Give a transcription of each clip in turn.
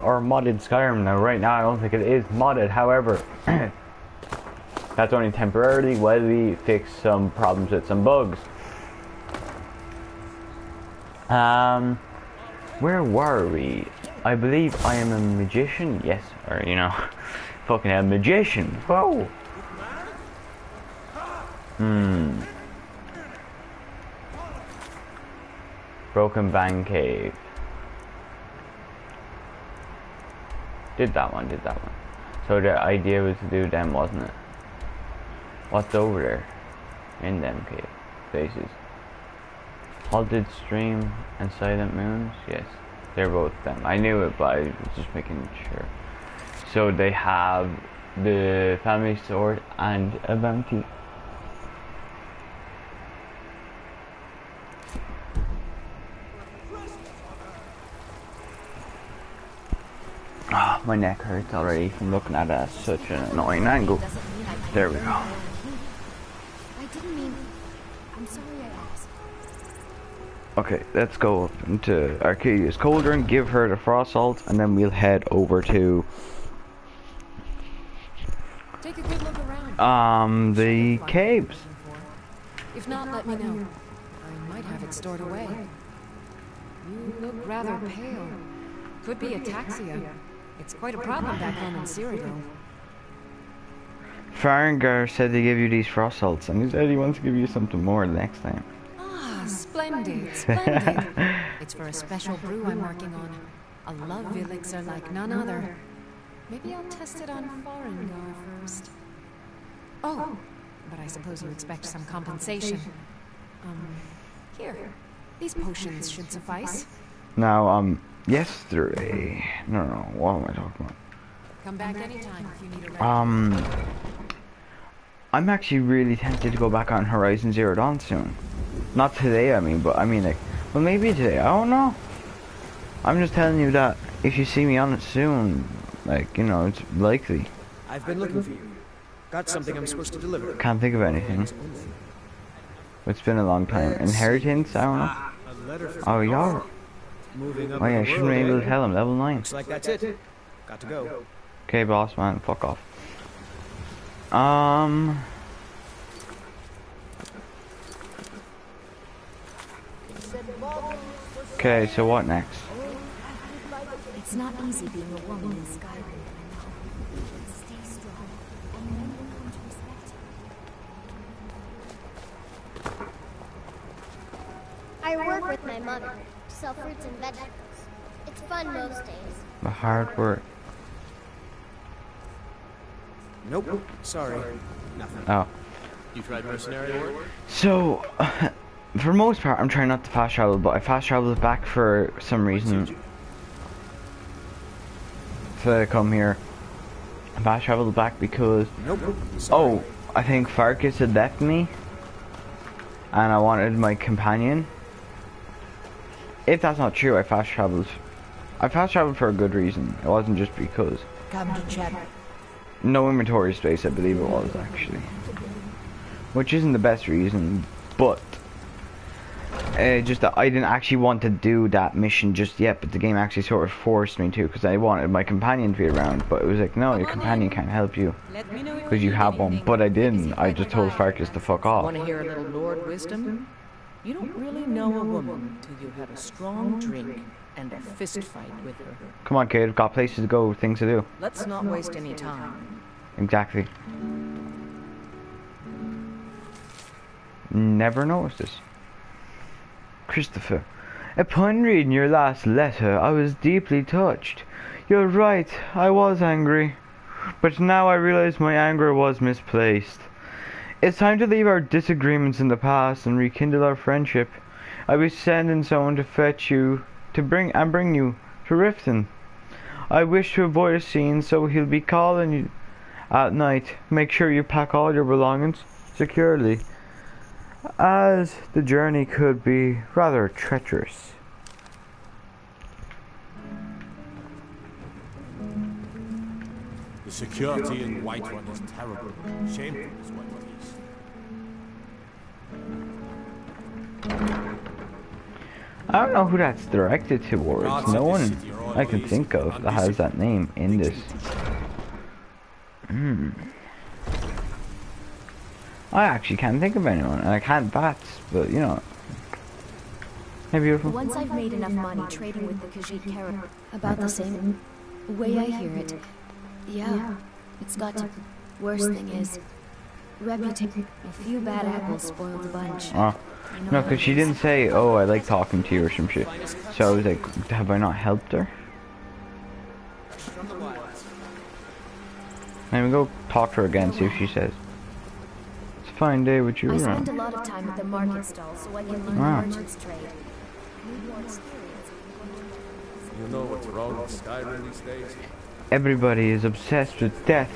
or modded Skyrim. Now right now I don't think it is modded, however that's only temporarily while we fix some problems with some bugs. Where were we? I believe I am a magician, yes, or you know, fucking a magician. Whoa. Broken Bang Cave. Did that one. So the idea was to do them, wasn't it? What's over there? In them cave faces. Halted Stream and Silent Moons? Yes. They're both them. I knew it, but I was just making sure. So they have the family sword and a bounty. Oh, my neck hurts already from looking at it at such an annoying angle. There we go. I didn't mean... I'm sorry I asked. Okay, let's go up into Arcadia's Cauldron, give her the frost salt, and then we'll head over to Take a good look around. the caves. If not, let me know. I might have it stored away. You look rather pale. Could be ataxia. It's quite a problem back home in Cyrodiil. Farengar said to give you these frost salts, and he said he wants to give you something more next time. Ah, splendid, splendid. It's for a special brew I'm working on. A love elixir like none other. Maybe I'll test it on Farengar first. Oh, but I suppose you expect some compensation. Here. These potions should suffice. Now, yesterday... No, what am I talking about? Come back anytime if you need a I'm actually really tempted to go back on Horizon Zero Dawn soon. Not today, I mean, but I mean, like, well, maybe today, I don't know. I'm just telling you that if you see me on it soon, like, you know, it's likely. I've been looking for you. Got something I'm supposed to deliver. Can't think of anything. It's been a long time. Inheritance? I don't know. Oh, y'all. Oh yeah, I shouldn't be able to tell him. Level 9. Looks like that's it. Got to go. Okay, boss man, fuck off. Okay, so what next? It's not easy being a woman in Skyrim, I know. Stay strong, and remember when to respect you. I work with my mother to sell fruits and vegetables. It's fun most days. The hard work. Nope. Sorry. Nothing. Oh. You tried mercenary work? So, for the most part, I'm trying not to fast travel, but I fast traveled back for some reason. To come here. I fast traveled back because... Nope. Sorry. Oh, I think Farkas had left me. And I wanted my companion. If that's not true, I fast traveled. I fast traveled for a good reason. It wasn't just because. Come to Chaplin. No inventory space, I believe it was actually. Which isn't the best reason, but just that I didn't actually want to do that mission just yet, but the game actually sort of forced me to, because I wanted my companion to be around, but it was like, no, your companion can't help you, because you have one, but I didn't. I just told Farkas to fuck off. Want to hear a little Lord wisdom? You don't really know a woman till you had a strong drink and a fist fight with her. Come on, kid, got places to go, things to do. Let's not waste any time. Exactly. Never noticed this. Christopher, upon reading your last letter, I was deeply touched. You're right, I was angry. But now I realize my anger was misplaced. It's time to leave our disagreements in the past and rekindle our friendship. I'll be sending someone to fetch you, to bring you to Riften. I wish to avoid a scene, so he'll be calling you at night. Make sure you pack all your belongings securely, as the journey could be rather treacherous. The security in Whiterun is terrible. Shameful is what it is. I don't know who that's directed towards. No one. I can think of that has that name in this. I actually can't think of anyone, and I can't bats, but you know. Hey, beautiful. Once I've made enough money trading with the Khajiit character, about the same. The way I hear it, yeah, it's got to. Worst thing is, reputation. A few bad apples spoiled the bunch. Oh. No, because she didn't say, oh, I like talking to you or some shit. So I was like, have I not helped her? Let me go talk to her again, see if she says. It's a fine day with you. I spend a lot of time at the market stall so I can learn merchants trade. Need more experience. You know what's wrong with Skyrim these days? Everybody is obsessed with death.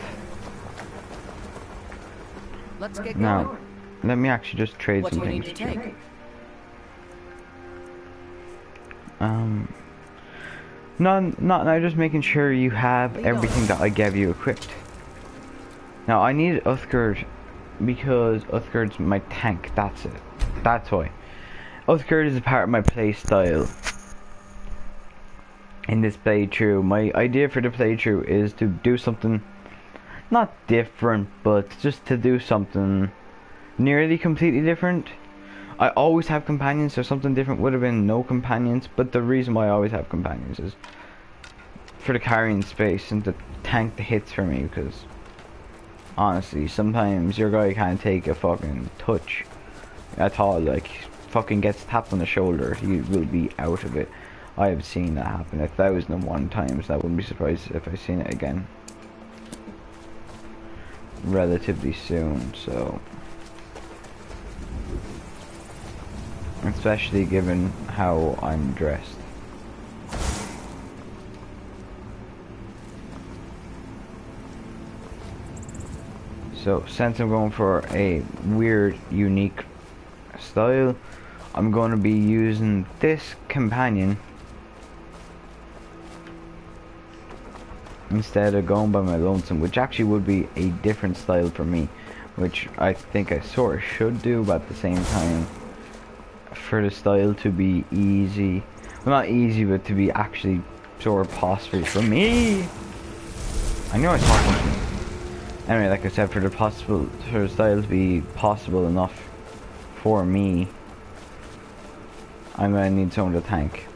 Let's get going. Now, let me actually just trade What some do you need things. to take? Not just making sure you have everything that I gave you equipped. Now I need Uthgerd because Uthgerd's my tank. That's it. That's why. Uthgerd is a part of my play style. In this playthrough, my idea for the playthrough is to do something not different, but just to do something nearly completely different. I always have companions, so something different would have been no companions, but the reason why I always have companions is for the carrying space and to tank the hits for me, because honestly, sometimes your guy can't take a fucking touch at all. Like, fucking gets tapped on the shoulder, he will be out of it. I have seen that happen 1,001 times. I wouldn't be surprised if I seen it again relatively soon, so especially given how I'm dressed. So since I'm going for a weird, unique style, I'm going to be using this companion instead of going by my lonesome, which actually would be a different style for me, which I think I sort of should do, but at the same time, for the style to be easy, well, not easy, but to be actually sort of possible for me. I know I was talking. Anyway, like I said, for the style to be possible enough for me, I'm gonna need someone to tank.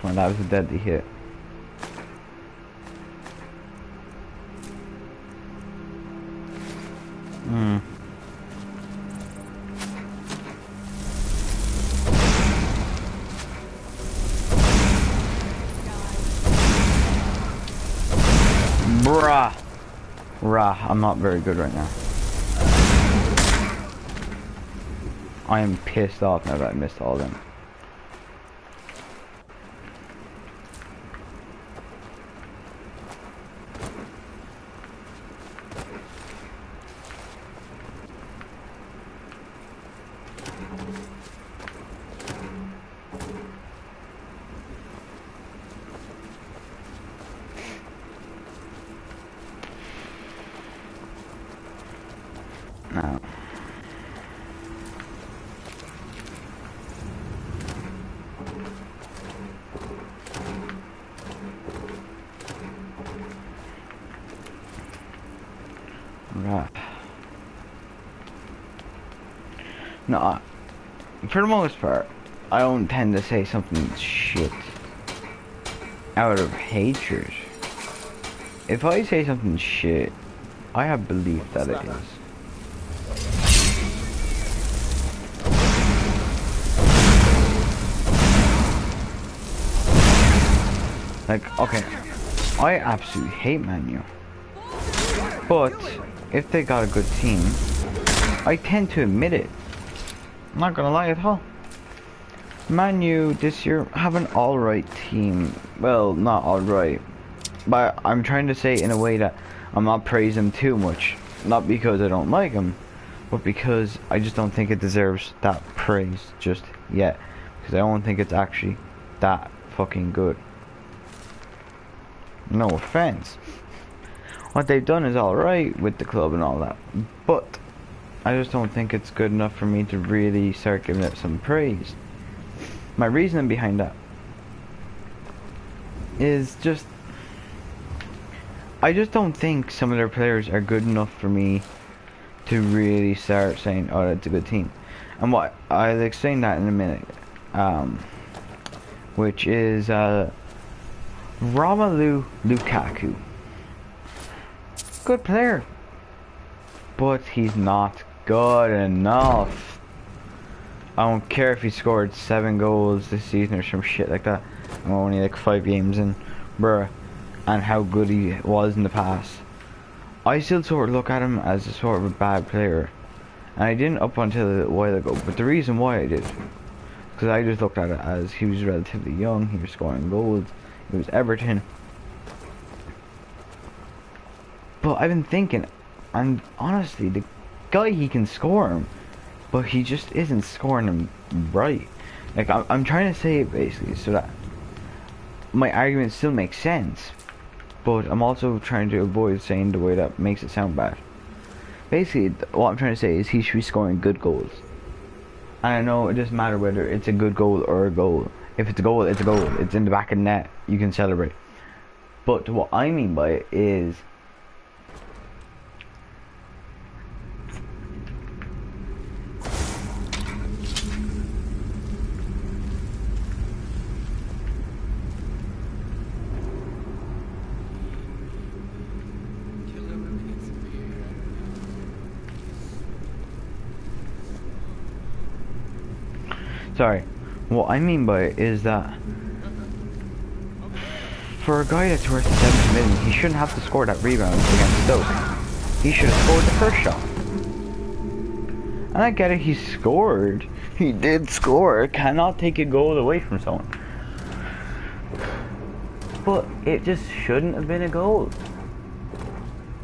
Well, that was a deadly hit. I'm not very good right now. I am pissed off now that I missed all of them. Now, right. No, for the most part, I don't tend to say something shit out of hatred. If I say something shit, I have belief that it is. Like, okay, I absolutely hate Man U, but if they got a good team, I tend to admit it. I'm not gonna lie at all. Man U this year have an alright team. Well, not alright, but I'm trying to say in a way that I'm not praising them too much. Not because I don't like them, but because I just don't think it deserves that praise just yet. because I don't think it's actually that fucking good. No offense. What they've done is alright with the club and all that, but I just don't think it's good enough for me to really start giving it some praise. My reasoning behind that is just, I just don't think some of their players are good enough for me to really start saying, oh, that's a good team. And what I'll explain that in a minute, which is Romelu Lukaku. Good player, but he's not good enough. I don't care if he scored 7 goals this season or some shit like that. I'm only like 5 games in, bruh, and how good he was in the past. I still sort of look at him as a sort of a bad player, and I didn't up until a while ago. But the reason why I did, because I just looked at it as he was relatively young, he was scoring goals, he was Everton. But I've been thinking, and honestly, the guy, he can score him, but he just isn't scoring him right. Like, I'm trying to say it basically so that my argument still makes sense, but I'm also trying to avoid saying the way that makes it sound bad. Basically, what I'm trying to say is he should be scoring good goals. And I know it doesn't matter whether it's a good goal or a goal. If it's a goal, it's a goal. It's in the back of the net, you can celebrate. But what I mean by it is, sorry, what I mean by it is that for a guy that's worth 70 million, he shouldn't have to score that rebound against Stoke. He should have scored the first shot. And I get it, he scored. He did score. Cannot take a goal away from someone. But it just shouldn't have been a goal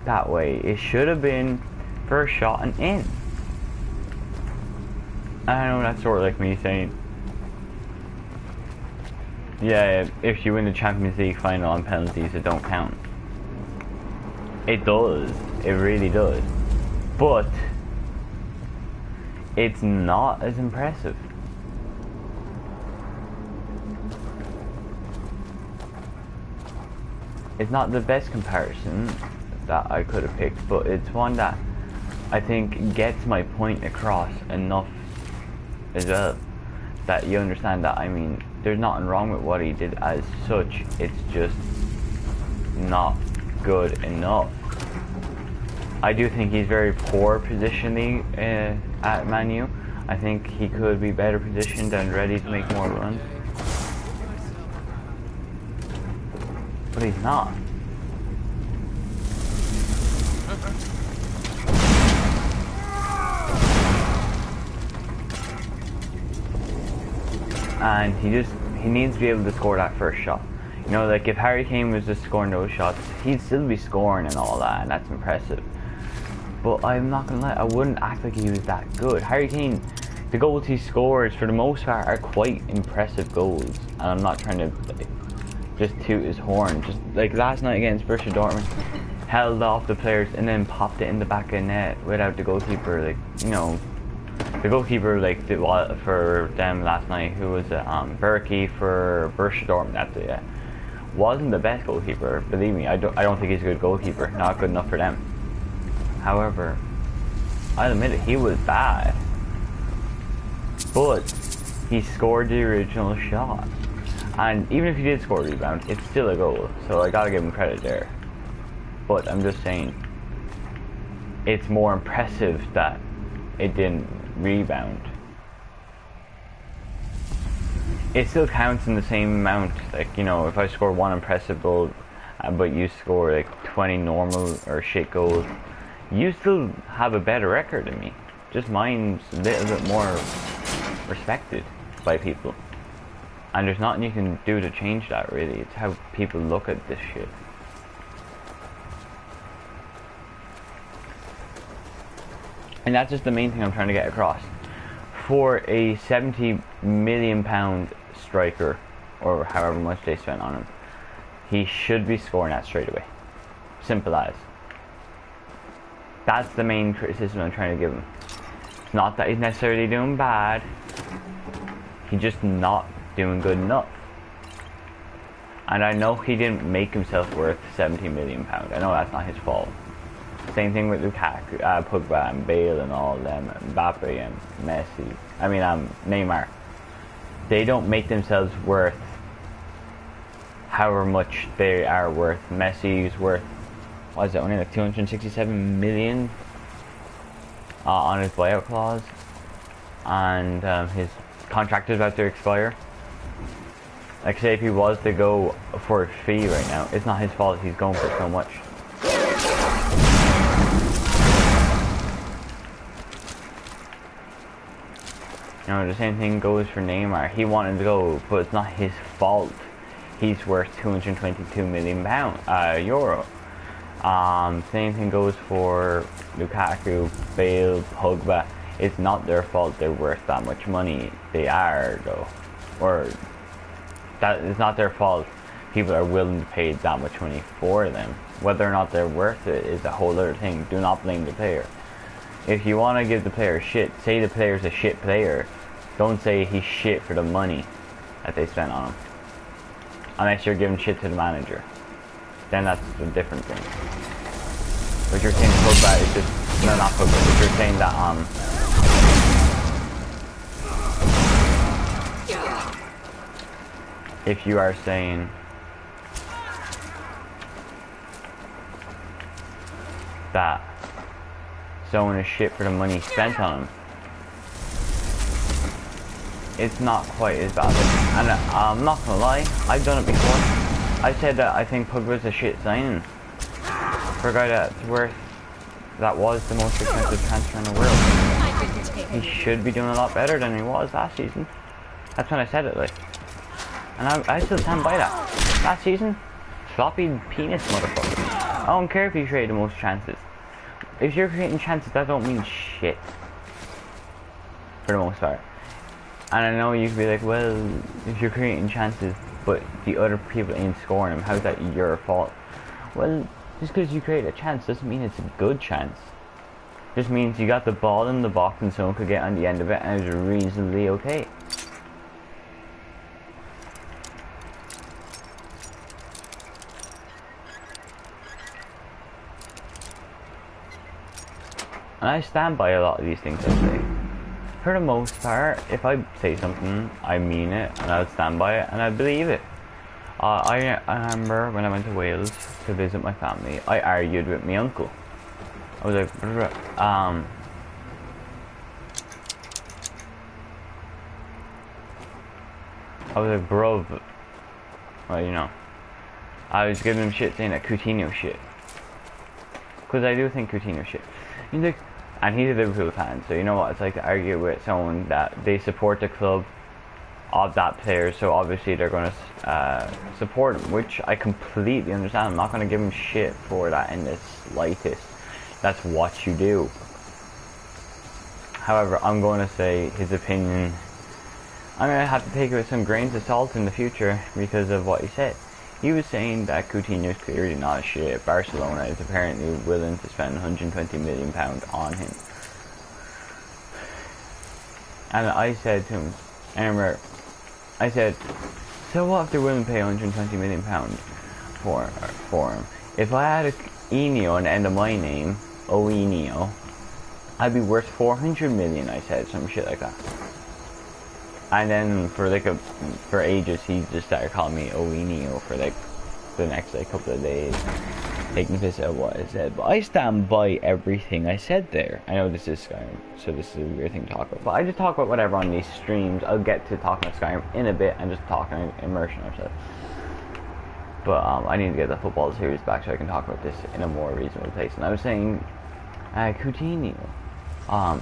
that way. It should have been first shot and in. I know that's sort of like me saying, yeah, if you win the Champions League final on penalties, it don't count. It does. It really does. But it's not as impressive. It's not the best comparison that I could have picked, but it's one that I think gets my point across enough as well, that you understand that, I mean, there's nothing wrong with what he did as such, it's just not good enough. I do think he's very poor positionally at Man U. I think he could be better positioned and ready to make more runs, but he's not. And he needs to be able to score that first shot. You know, like if Harry Kane was just scoring those shots, he'd still be scoring and all that, and that's impressive. But I'm not gonna lie, I wouldn't act like he was that good. Harry Kane, the goals he scores for the most part are quite impressive goals, and I'm not trying to like, just toot his horn. Just like last night against Borussia Dortmund, held off the players and then popped it in the back of the net without the goalkeeper. Like, you know, the goalkeeper like did for them last night, who was Berkey for Borussia Dortmund. That's it. Yeah, wasn't the best goalkeeper. Believe me, I don't think he's a good goalkeeper. Not good enough for them. However, I'll admit it, he was bad, but he scored the original shot. And even if he did score a rebound, it's still a goal. So I gotta give him credit there. But I'm just saying, it's more impressive that it didn't rebound. It still counts in the same amount. Like, you know, if I score one impressive goal, but you score like 20 normal or shit goals, you still have a better record than me. Just mine's a little bit more respected by people. And there's nothing you can do to change that, really. It's how people look at this shit. And that's just the main thing I'm trying to get across. for a 70 million pound striker, or however much they spent on him, he should be scoring that straight away. Simple as. That's the main criticism I'm trying to give him. It's not that he's necessarily doing bad. He's just not doing good enough. And I know he didn't make himself worth 70 million pounds. I know that's not his fault. Same thing with Lukaku, Pogba and Bale and all of them, and Mbappe and Messi. I mean, Neymar. They don't make themselves worth however much they are worth. Messi's worth, what is it, only like 267 million on his buyout clause, and his contract is about to expire. Like, say if he was to go for a fee right now, it's not his fault he's going for so much. You know, the same thing goes for Neymar. He wanted to go, but it's not his fault. He's worth 222 million euro. Same thing goes for Lukaku, Bale, Pogba. It's not their fault they're worth that much money. They are, though. Or, that is not their fault. People are willing to pay that much money for them. Whether or not they're worth it is a whole other thing. Do not blame the player. If you want to give the player shit, say the player's a shit player. Don't say he's shit for the money that they spent on him. Unless you're giving shit to the manager. Then that's a different thing. But you're saying Pogba is just... No, not Pogba, but you're saying that, if you are saying that someone is shit for the money spent on him, it's not quite as bad. And I'm not gonna lie, I've done it before. I said that I think Pogba's a shit signing for a guy that was the most expensive transfer in the world. He should be doing a lot better than he was last season. That's when I said it, like. And I still stand by that. Last season, floppy penis motherfucker. I don't care if you create the most chances. If you're creating chances, that don't mean shit. For the most part. And I know you could be like, well, if you're creating chances, but the other people ain't scoring them, how's that your fault? Well, just because you create a chance doesn't mean it's a good chance. Just means you got the ball in the box and someone could get on the end of it and it's reasonably okay. And I stand by a lot of these things I say. For the most part, if I say something, I mean it, and I'll stand by it, and I believe it. I remember when I went to Wales to visit my family, I argued with my uncle. I was like, bruv. Well, you know. I was giving him shit saying that Coutinho shit. Because I do think Coutinho shit. He's like, and he's a Liverpool fan, so you know what it's like to argue with someone that they support the club of that player, so obviously they're going to support him, which I completely understand. I'm not going to give him shit for that in the slightest. That's what you do. However, I'm going to say his opinion, I'm going to have to take it with some grains of salt in the future because of what he said. He was saying that Coutinho is clearly not shit. Barcelona is apparently willing to spend £120 million on him. And I said to him, I said, so what if they're willing to pay £120 million for him? If I had a Enio on the end of my name, Oenio, I'd be worth 400 million, I said, some shit like that. And then for ages he just started calling me Oenio for like the next couple of days, taking piss out what I said. But I stand by everything I said there. I know this is Skyrim, so this is a weird thing to talk about. But I just talk about whatever on these streams. I'll get to talking about Skyrim in a bit and just talking and immersing ourselves. But I need to get the football series back so I can talk about this in a more reasonable place. And I was saying, Coutinho.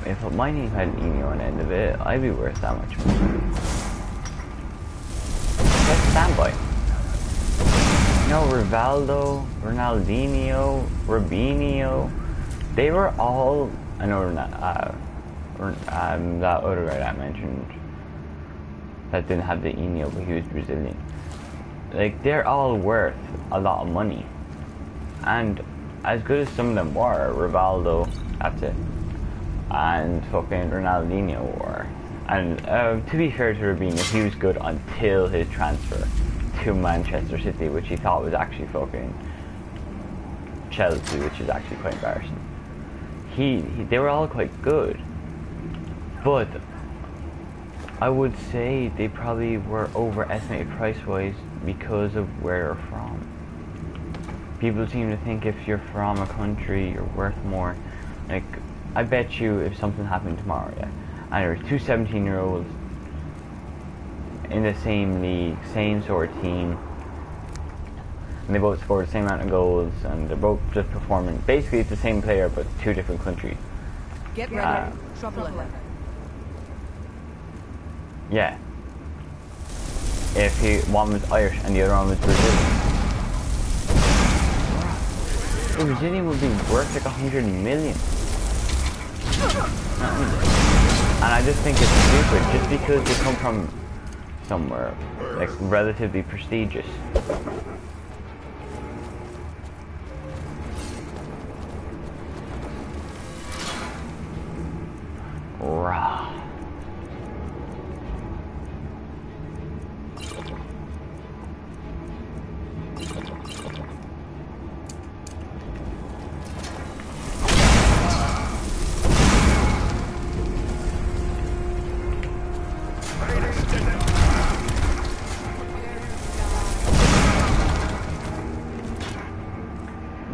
If my name had an Enio on the end of it, I'd be worth that much money. Let's stand by. You know, Rivaldo, Ronaldinho, Robinho, they were all, I know that other guy that I mentioned that didn't have the Eno, but he was Brazilian. Like, they're all worth a lot of money. And as good as some of them were, Rivaldo, that's it, and fucking Ronaldinho were. And to be fair to Robinho, he was good until his transfer to Manchester City, which he thought was actually fucking Chelsea, which is actually quite embarrassing. They were all quite good, but I would say they probably were overestimated price-wise because of where they're from. People seem to think if you're from a country, you're worth more. Like, I bet you if something happened tomorrow, yeah, and there were two 17-year-olds in the same league, same sort of team, and they both scored the same amount of goals, and they're both just performing. Basically, it's the same player, but two different countries. Get ready. Trouble ahead. Yeah. If one was Irish and the other one was Brazilian. The Brazilian would be worth like 100 million. And I just think it's stupid, just because they come from somewhere like relatively prestigious. Rah.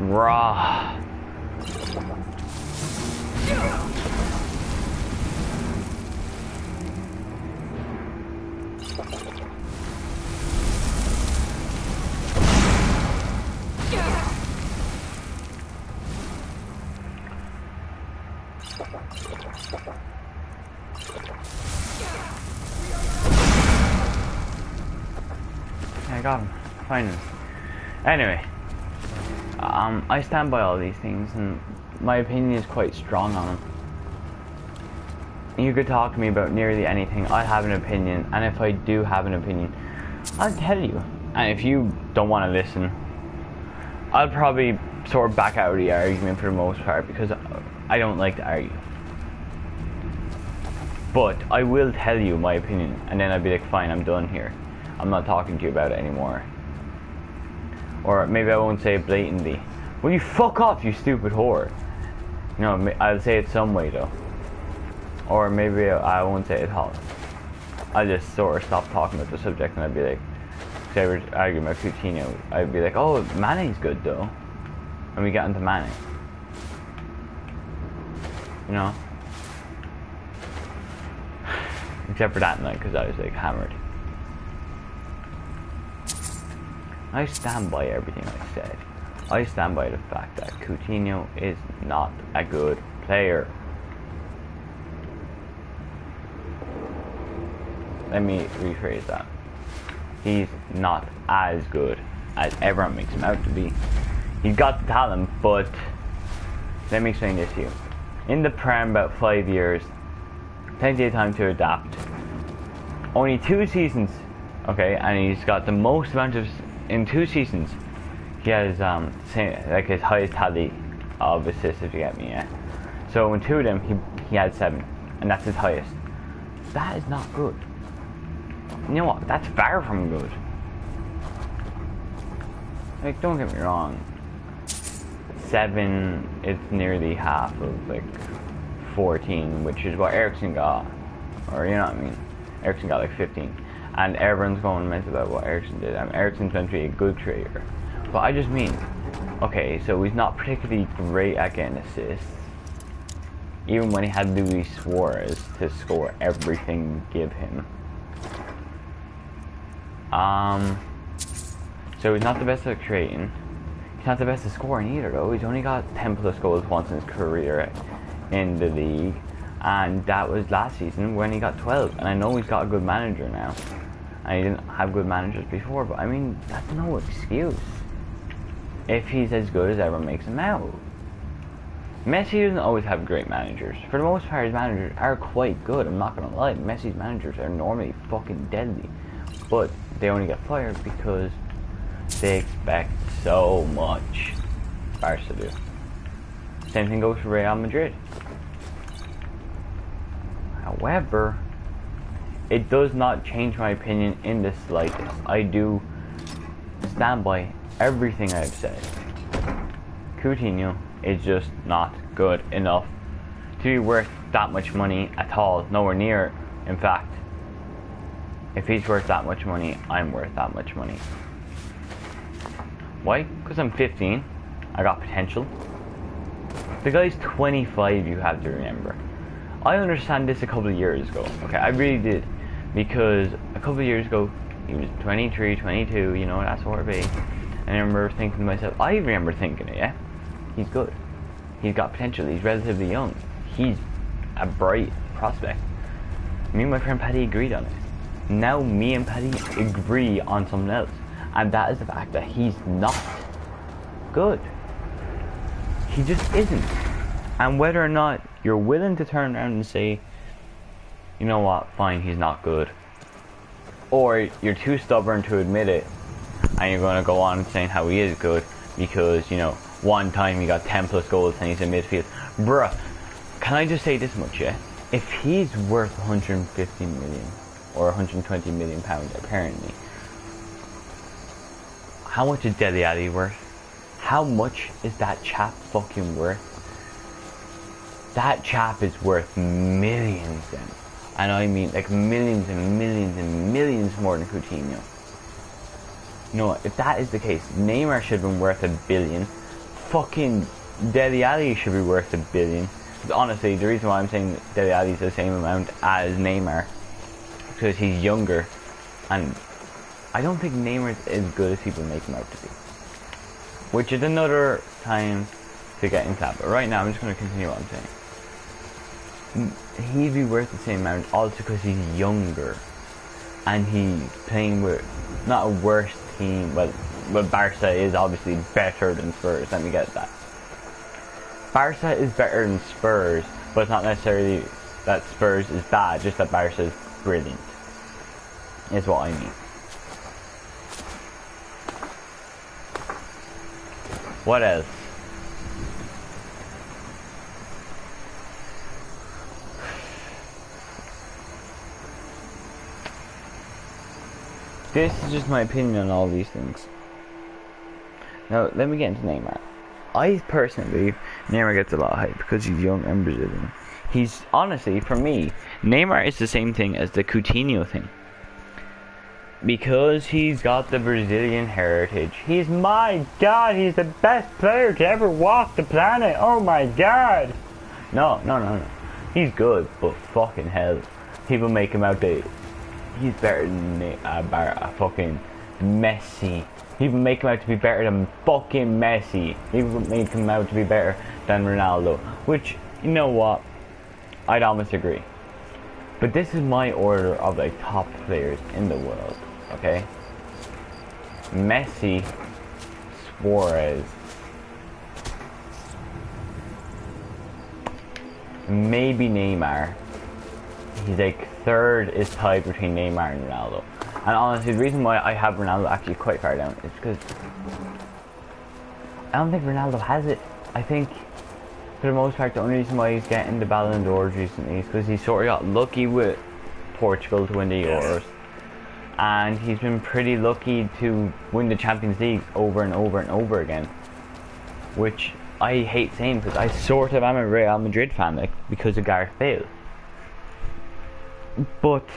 Rah. I got him, finally. Anyway, I stand by all these things, and my opinion is quite strong on them. You could talk to me about nearly anything. I have an opinion, and if I do have an opinion, I'll tell you. And if you don't want to listen, I'll probably sort of back out of the argument for the most part, because I don't like to argue. But I will tell you my opinion, and then I'll be like, fine, I'm done here. I'm not talking to you about it anymore. Or maybe I won't say it blatantly. Will you fuck off, you stupid whore? No, I'll say it some way though. Or maybe I won't say it at all. I'll just sort of stop talking about the subject, and I'd be like, say we're arguing about Coutinho, I'd be like, oh, Mane's good though. And we got into Mane. You know? Except for that night, because I was like hammered. I stand by everything I said. I stand by the fact that Coutinho is not a good player. Let me rephrase that. He's not as good as everyone makes him out to be. He's got the talent, but let me explain this to you. In the Prem, about 5 years, plenty of time to adapt. Only 2 seasons, okay, and he's got the most amount of, in 2 seasons, he has like his highest tally of assists, if you get me, yeah. So in 2 of them, he had 7, and that's his highest. That is not good. You know what? That's far from good. Like, don't get me wrong. 7 is nearly half of like 14, which is what Ericsson got, or you know what I mean. Ericsson got like 15, and everyone's going mental about what Ericsson did. I mean, Ericsson's meant to be a good trader, but I just mean, okay, so he's not particularly great at getting assists. Even when he had Luis Suarez to score everything you give him. So he's not the best at creating. He's not the best at scoring either though. He's only got 10 plus goals once in his career in the league. And that was last season when he got 12. And I know he's got a good manager now. And he didn't have good managers before, but I mean, that's no excuse. If he's as good as everyone makes him out. Messi doesn't always have great managers. For the most part, his managers are quite good. I'm not gonna lie. Messi's managers are normally fucking deadly, but they only get fired because they expect so much. Barca do. Same thing goes for Real Madrid. However, it does not change my opinion in the slightest. I do stand by everything I've said. Coutinho is just not good enough to be worth that much money at all. Nowhere near. In fact, if he's worth that much money, I'm worth that much money. Why? Because I'm 15. I got potential. The guy's 25, you have to remember. I understand this a couple of years ago. Okay, I really did. Because a couple of years ago, he was 23, 22, you know, that sort of age. And I remember thinking to myself, I remember thinking it, yeah? He's good. He's got potential. He's relatively young. He's a bright prospect. Me and my friend Paddy agreed on it. Now me and Paddy agree on something else. And that is the fact that he's not good. He just isn't. And whether or not you're willing to turn around and say, you know what, fine, he's not good. Or you're too stubborn to admit it, and you're going to go on saying how he is good because, you know, one time he got 10 plus goals and he's in midfield. Bruh, can I just say this much, yeah? If he's worth 150 million or 120 million pounds, apparently, how much is Dele Alli worth? How much is that chap fucking worth? That chap is worth millions then. And I mean like millions and millions and millions more than Coutinho. No, if that is the case, Neymar should have been worth $1 billion. Fucking Dele Alli should be worth $1 billion. Honestly, the reason why I'm saying Dele Alli is the same amount as Neymar, because he's younger, and I don't think Neymar is as good as people make him out to be. Which is another time to get into that. But right now, I'm just going to continue what I'm saying. He'd be worth the same amount also because he's younger, and he's playing with not a worse team. Well, Barca is obviously better than Spurs. Let me get that. Barca is better than Spurs, but it's not necessarily that Spurs is bad. Just that Barca is brilliant. Is what I mean. What else? This is just my opinion on all these things. Now, let me get into Neymar. I personally believe Neymar gets a lot of hype because he's young and Brazilian. He's, honestly, for me, Neymar is the same thing as the Coutinho thing. Because he's got the Brazilian heritage. He's, my God, he's the best player to ever walk the planet. Oh my God. No. He's good, but fucking hell. People make him out that he's better than fucking Messi. People make him out to be better than fucking Messi. People make him out to be better than Ronaldo. Which, you know what? I'd almost agree. But this is my order of like top players in the world. Okay? Messi, Suarez, maybe Neymar. He's like third is tied between Neymar and Ronaldo. And honestly, the reason why I have Ronaldo actually quite far down is because I don't think Ronaldo has it. I think for the most part the only reason why he's getting the Ballon d'Or recently is because he sort of got lucky with Portugal to win the Euros. And he's been pretty lucky to win the Champions League over and over and over again. Which I hate saying because I sort of am a Real Madrid fan, like, because of Gareth Bale. But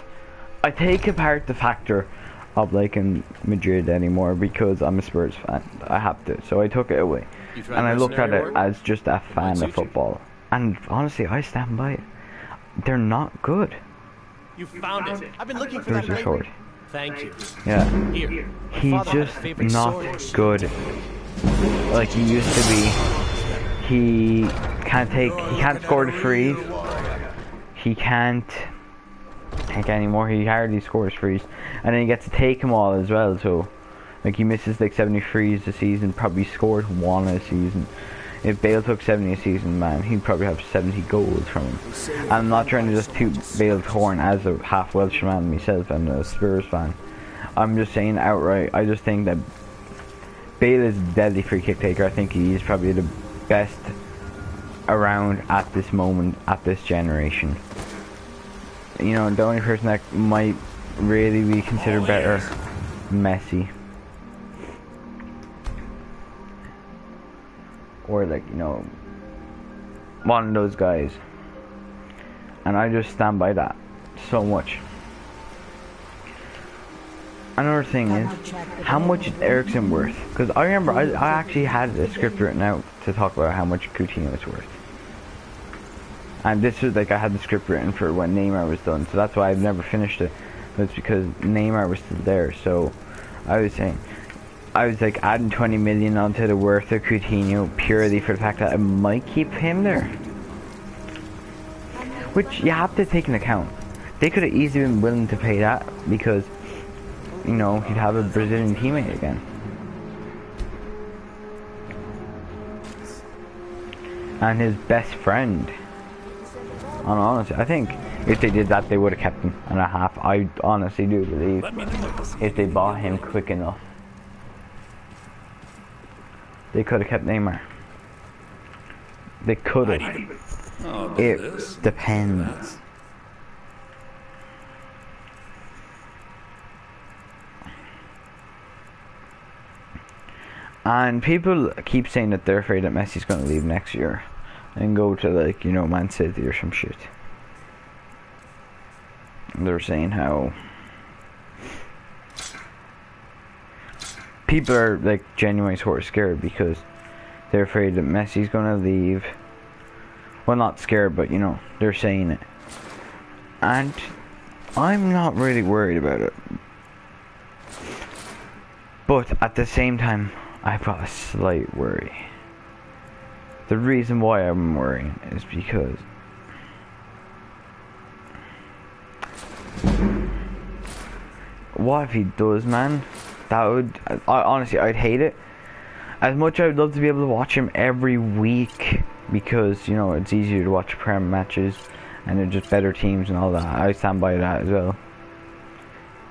I take apart the factor of liking Madrid anymore because I'm a Spurs fan. I have to, so I took it away. And I looked at it as just a fan of football. And honestly, I stand by it. They're not good. You found it. I've been looking for that There's a sword. Thank you. Yeah. Here. He's just not good like he used to be. He can't score the frees. He can't take anymore. He hardly scores frees. And then he gets to take them all as well, so like he misses like 70 frees a season, probably scores one a season. If Bale took 70 a season, man, he'd probably have 70 goals from him. I'm not trying to just toot Bale's horn as a half Welshman myself and a Spurs fan. I'm just saying outright, I just think that Bale is a deadly free kick taker. I think he is probably the best around at this moment, at this generation. You know, the only person that might really be considered better, Messi. Or like, you know, one of those guys. And I just stand by that so much. Another thing is, how much is Eriksen worth? Because I remember I actually had a script written out to talk about how much Coutinho is worth. And this was like, I had the script written for when Neymar was done, so that's why I've never finished it. But it's because Neymar was still there, so I was saying, I was like adding 20 million onto the worth of Coutinho purely for the fact that I might keep him there. Which you have to take into account. They could have easily been willing to pay that because, you know, he'd have a Brazilian teammate again. And his best friend. And honestly, I think if they did that, they would have kept him and a half. I honestly do believe if they bought him quick enough, they could have kept Neymar. They could have. It depends. And people keep saying that they're afraid that Messi's going to leave next year and go to, like, you know, Man City or some shit. They're saying how people are, like, genuinely sort of scared because they're afraid that Messi's going to leave. Well, not scared, but, you know, they're saying it. And I'm not really worried about it. But at the same time, I've got a slight worry. The reason why I'm worrying is because what if he does, man? That would, honestly, I'd hate it. As much as I'd love to be able to watch him every week because, you know, it's easier to watch Prem matches and they're just better teams and all that. I stand by that as well.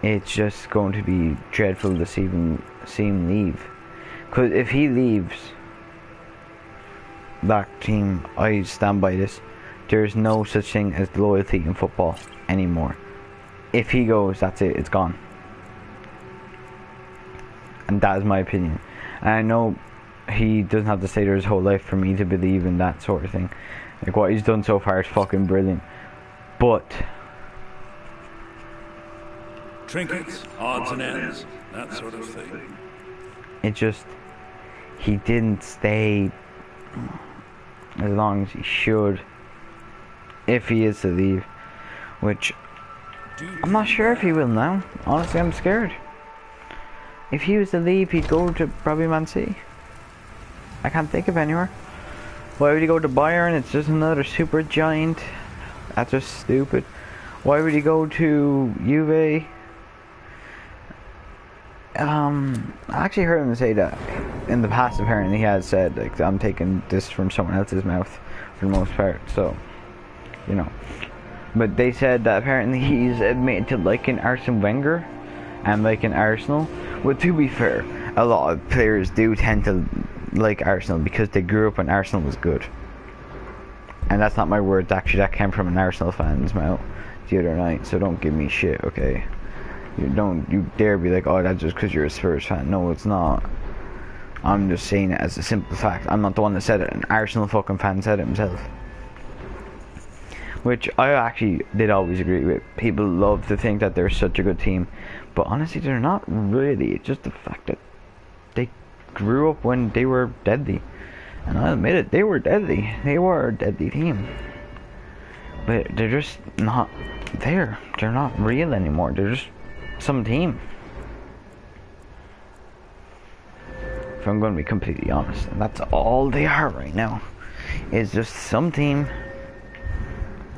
It's just going to be dreadful to see him leave. Because if he leaves that team, I stand by this, there's no such thing as loyalty in football anymore. If he goes, that's it, it's gone. And that is my opinion. And I know he doesn't have to stay there his whole life for me to believe in that sort of thing. Like, what he's done so far is fucking brilliant. But trinkets, odds and ends, that sort of thing. It just, he didn't stay as long as he should if he is to leave, which I'm not sure if he will now. Honestly, I'm scared. If he was to leave, he'd go to probably Man City. I can't think of anywhere. Why would he go to Bayern? It's just another super giant. That's just stupid. Why would he go to Juve? I actually heard him say that in the past. Apparently he has said, like, I'm taking this from someone else's mouth for the most part, so, you know. But they said that apparently he's admitted to liking Arsene Wenger and liking Arsenal. Well, to be fair, a lot of players do tend to like Arsenal because they grew up when Arsenal was good. And that's not my words, actually, that came from an Arsenal fan's mouth the other night, so don't give me shit, okay? You dare be like, oh, that's just because you're a Spurs fan. No, it's not. I'm just saying it as a simple fact. I'm not the one that said it. An Arsenal fucking fan said it himself. Which I actually did always agree with. People love to think that they're such a good team. But honestly, they're not really. It's just the fact that they grew up when they were deadly. And I'll admit it, they were deadly. They were a deadly team. But they're just not there. They're not real anymore. They're just some team. If I'm going to be completely honest, and that's all they are right now, is just some team,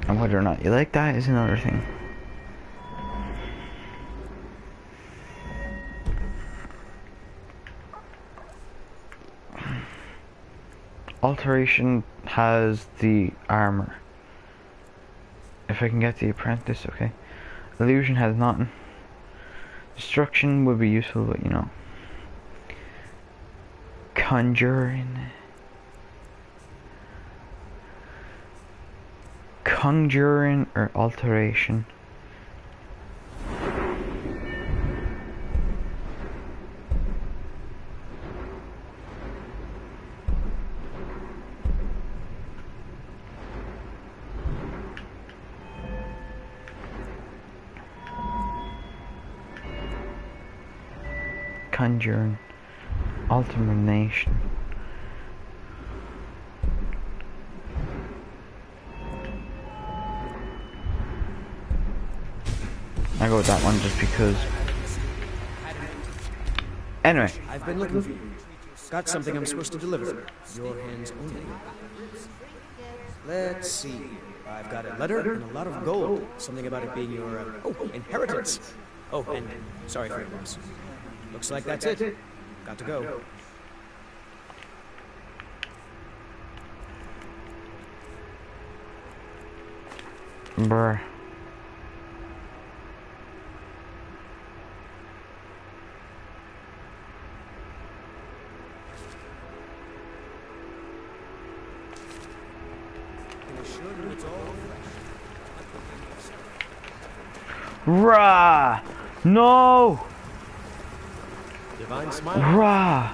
and whether or not you like that is another thing. Alteration has the armor. If I can get the apprentice, okay. Illusion has nothing. Destruction would be useful, but you know. Conjuring. Conjuring or alteration. Conjuring. Alteration. I go with that one just because. Anyway. I've been looking for you. Got something I'm supposed to deliver. Your hands only. Let's see. I've got a letter and a lot of gold. Something about it being your, inheritance. Oh, and sorry for your loss. Looks like that's it. Got to go. Bruh. Rah! No! Divine smile. Rah!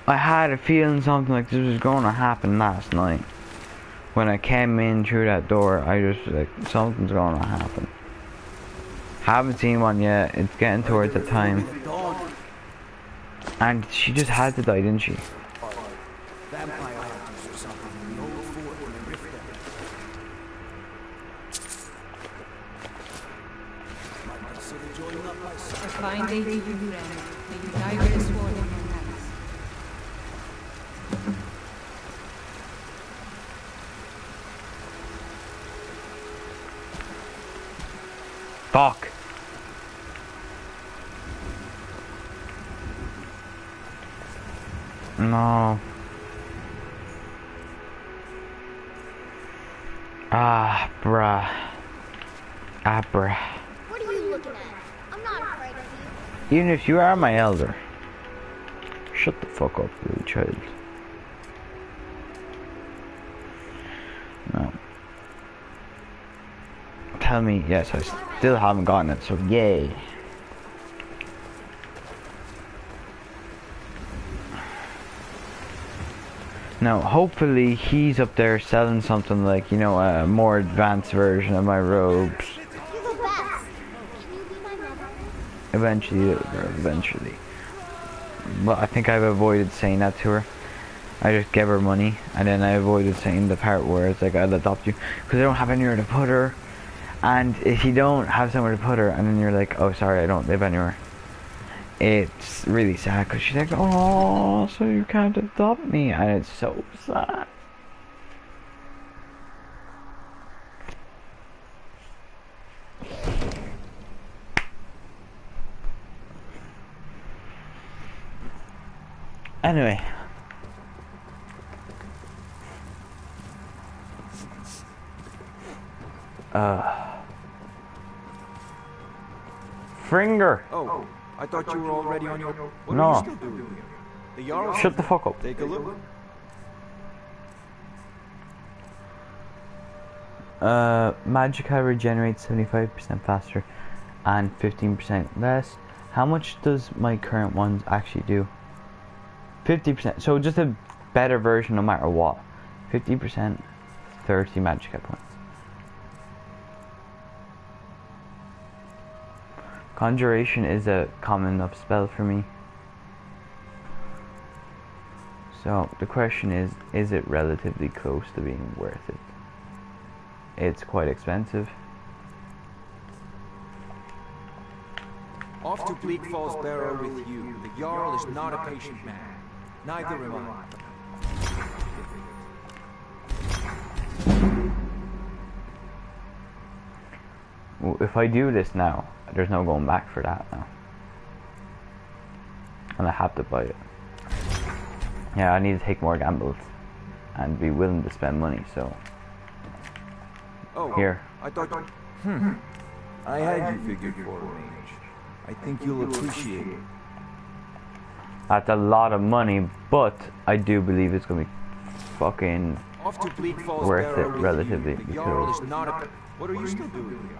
I had a feeling something like this was going to happen last night. When I came in through that door, I just was like, something's going to happen. Haven't seen one yet. It's getting towards the time. And she just had to die, didn't she? Vampire altars or something. The old fort when they rift them. Might consider joining up myself. A fine day to you, friend. May you die with a sword in your hands. Fuck. No. Ah, bruh. Ah, bruh. What are you looking at? I'm not afraid of you. Even if you are my elder. Shut the fuck up, little child. No. Tell me, yes, I still haven't gotten it, so yay. Now, hopefully he's up there selling something like, you know, a more advanced version of my robes. You're the best. Can you be my mother? Eventually, little girl, eventually. But I think I've avoided saying that to her. I just gave her money, and then I avoided saying the part where it's like, I'll adopt you. Because I don't have anywhere to put her. And if you don't have somewhere to put her, and then you're like, oh, sorry, I don't live anywhere. It's really sad, because she's like, oh, so you can't adopt me. And it's so sad. Anyway. Fringer. Oh, I thought you were already on your... What No. are you still doing here? The Jarl... Shut the fuck up. Take a look. Magicka regenerates 75% faster and 15% less. How much does my current ones actually do? 50%. So just a better version no matter what. 50%, 30 Magicka points. Conjuration is a common enough spell for me. So the question is it relatively close to being worth it? It's quite expensive. Off to Bleak Falls Barrow with you. The Jarl is not a patient man. Neither am I. Well, if I do this now, there's no going back for that now. And I have to buy it. Yeah, I need to take more gambles and be willing to spend money, so Oh, here. I thought. I had you figured for a range. I think you'll appreciate it. That's a lot of money, but I do believe it's gonna be fucking Off to Bleak Falls worth it Barrow with relatively, you. The Jarl because is not a. What are you still doing here?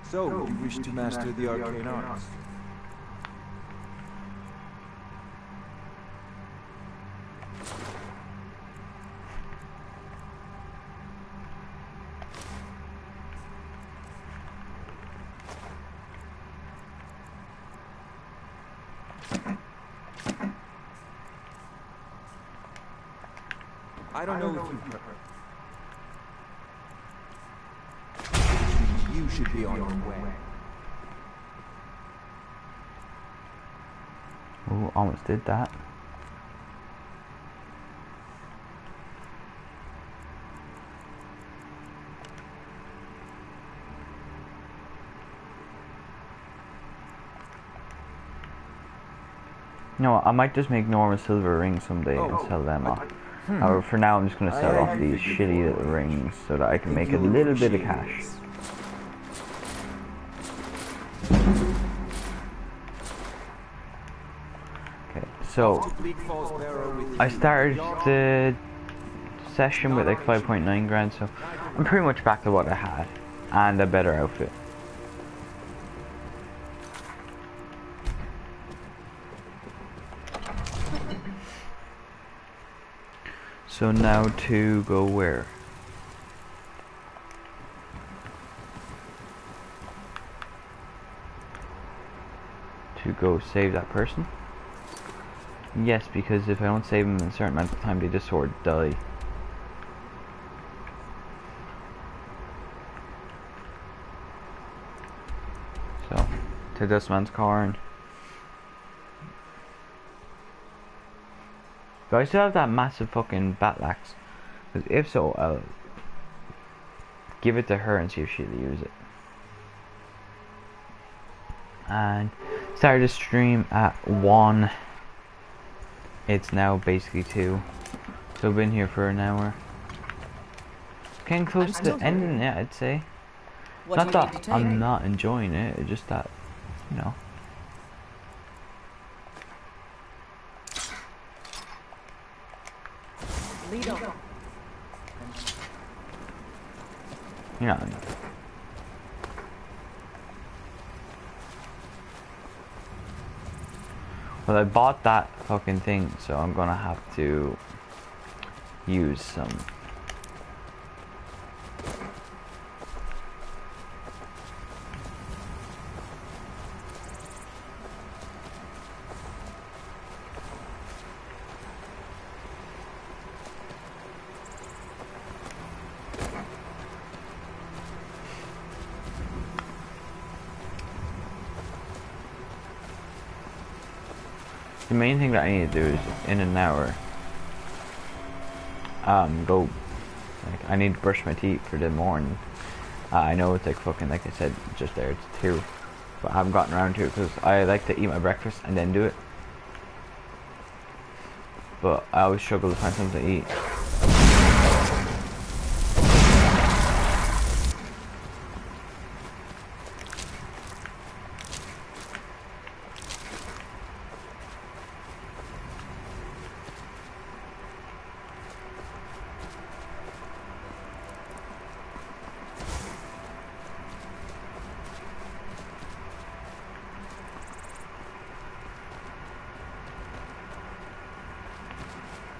So, you wish to master the arcane arts? I don't know if you've heard. You should be on your way. Ooh, almost did that. You know what, I might just make normal silver rings someday and sell them off. However, for now I'm just going to sell off these shitty little rings so that I can make a little bit of cash. Okay, so I started the session with like 5.9 grand, so I'm pretty much back to what I had and a better outfit. So now to go where? To go save that person? Yes, because if I don't save them in a certain amount of time, they just sort of die. So, to this man's car. Do I still have that massive fucking batlaxe? Because if so, I'll give it to her and see if she'll use it. And started the stream at 1. It's now basically 2. So I've been here for an hour. Getting close to the ending it, I'd say. Not that I'm not enjoying it, it's just that, you know. You know. Well, I bought that fucking thing, so I'm gonna have to use some. The main thing that I need to do is in an hour go, like, I need to brush my teeth for the morning. I know it's like fucking, like I said just there, it's 2, but I haven't gotten around to it because I like to eat my breakfast and then do it, but I always struggle to find something to eat.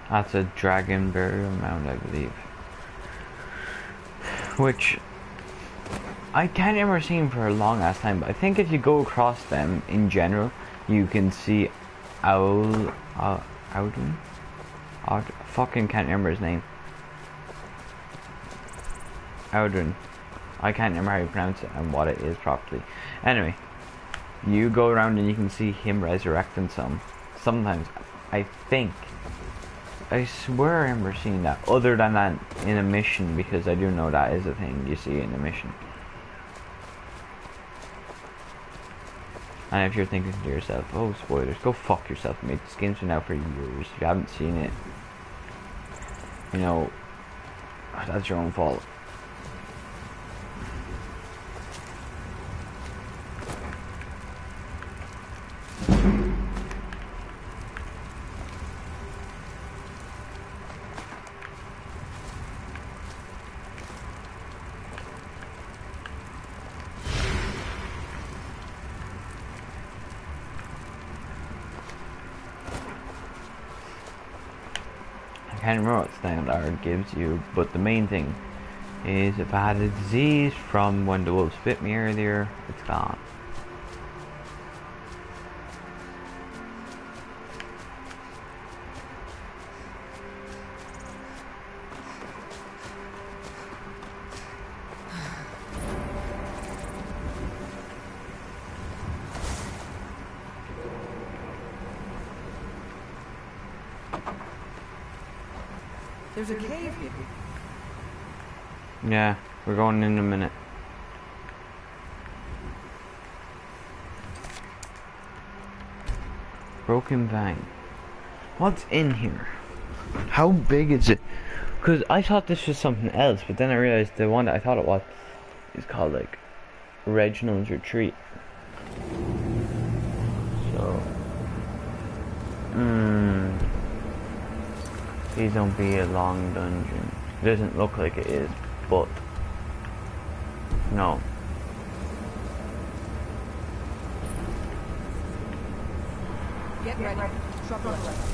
That's a dragon burial mound, I believe. Which I can't remember seeing for a long ass time, but I think if you go across them in general, you can see Owl. Audun? Fucking can't remember his name. Audun. I can't remember how you pronounce it and what it is properly. Anyway, you go around and you can see him resurrecting sometimes. I think. I swear I remember seeing that, other than that in a mission, because I do know that is a thing you see in a mission. And if you're thinking to yourself, oh, spoilers, go fuck yourself, mate. This game's been out for years. If you haven't seen it, you know, that's your own fault. I can't remember what standard gives you, but the main thing is if I had a disease from when the wolves bit me earlier, it's gone. There's a cave here. Yeah, we're going in a minute. Broken Vine. What's in here? How big is it? Because I thought this was something else, but then I realized the one that I thought it was is called like Reginald's Retreat. So, please don't be a long dungeon. It doesn't look like it is, but no. Get ready. Trouble ahead.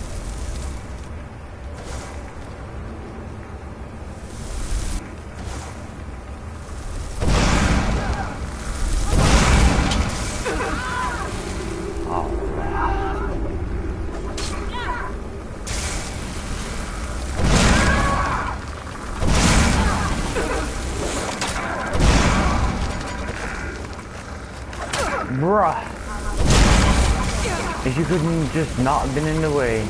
Bruh. If you couldn't just not have been in the way.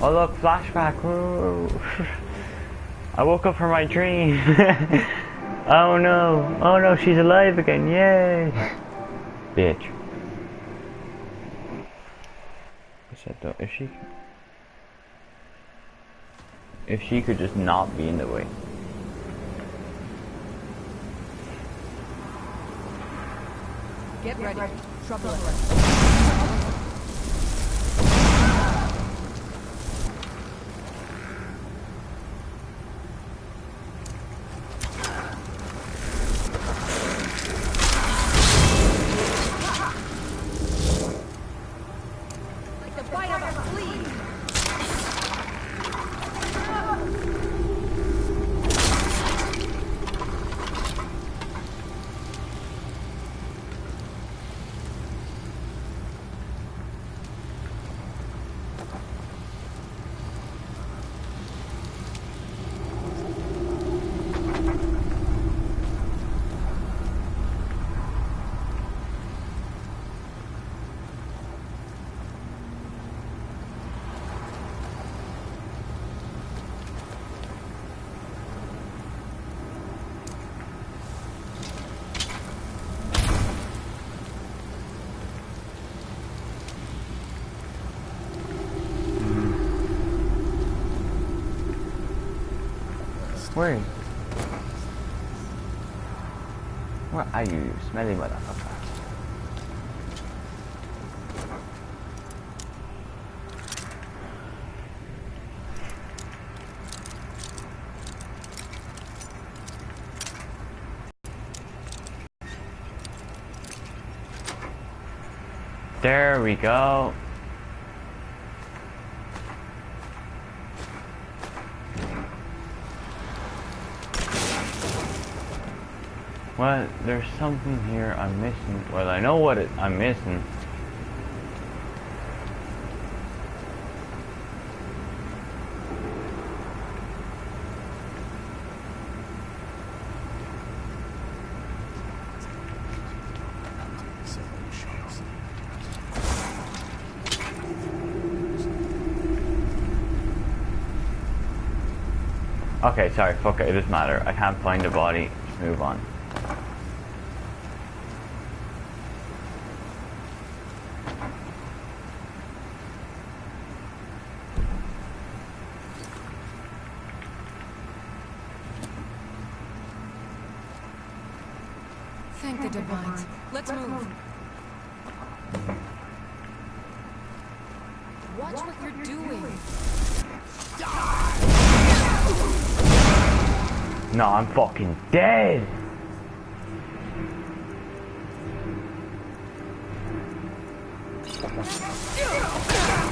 Oh look, flashback. Whoa. I woke up from my dream. Oh no. Oh no, she's alive again. Yay. Bitch. What's that though? If she could just not be in the way. Get ready. Trouble ahead. Where? Where are you, smelly motherfucker? There we go. Well, there's something here I'm missing. Well, I know what I'm missing. Okay, sorry, fuck it, it doesn't matter. I can't find the body. move on. Thank the divines. Let's move. Watch what you're doing. No, I'm fucking dead.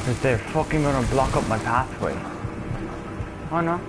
Cause they're fucking gonna block up my pathway. Oh no.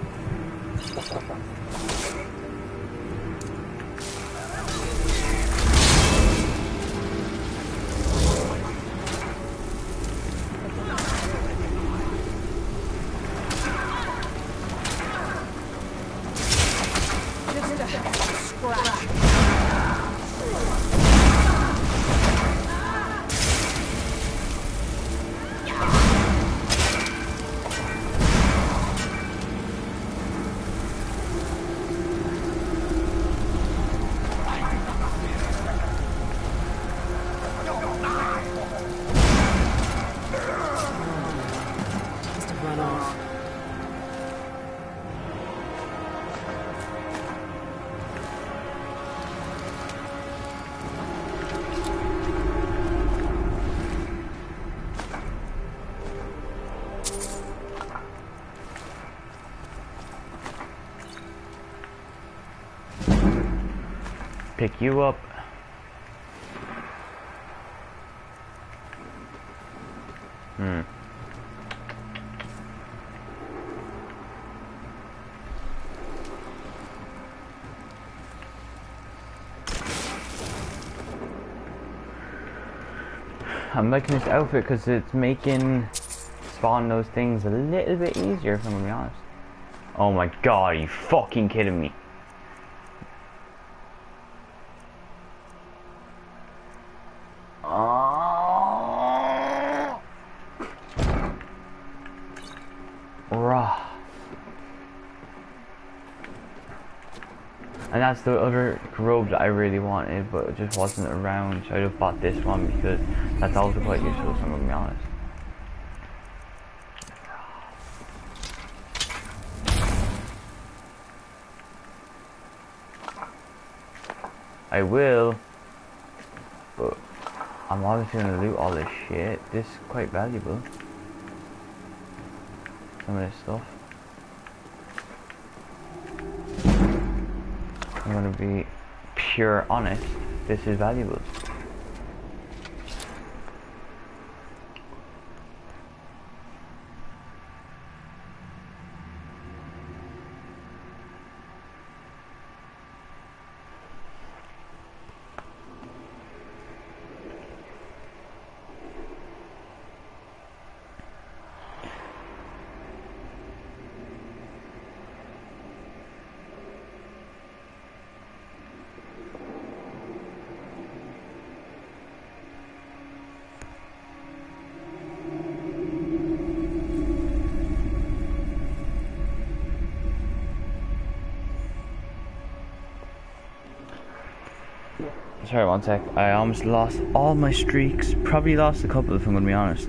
Pick you up. I'm liking this outfit because it's making spawning those things a little bit easier, if I'm gonna be honest. Oh my god, are you fucking kidding me? Rah. And that's the other robe that I really wanted, but it just wasn't around, so I just bought this one because that's also quite useful, if I'm gonna be honest. I will, but I'm obviously gonna loot all this shit. This is quite valuable. Some of this stuff. I'm gonna be pure honest. This is valuable. Sorry, one sec. I almost lost all my streaks. Probably lost a couple if I'm gonna be honest.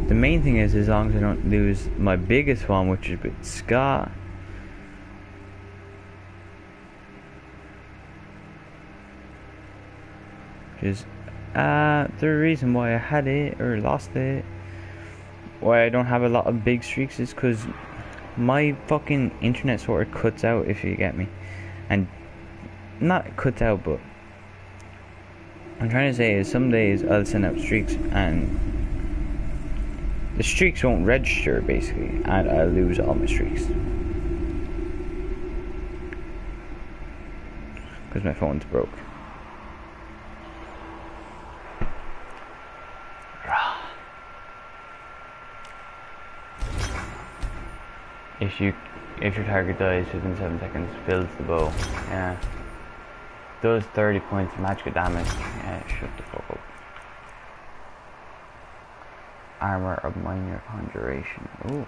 The main thing is, as long as I don't lose my biggest one, which is with Scott. Which is the reason why I had it or lost it. Why I don't have a lot of big streaks is because my fucking internet sort of cuts out, if you get me. And not cuts out, but I'm trying to say is some days I'll send out streaks and the streaks won't register basically, and I'll lose all my streaks because my phone's broke. If your target dies within 7 seconds, fills the bow. Yeah. Does 30 points of magical damage. Yeah, shut the fuck up. Armor of minor conjuration. Ooh.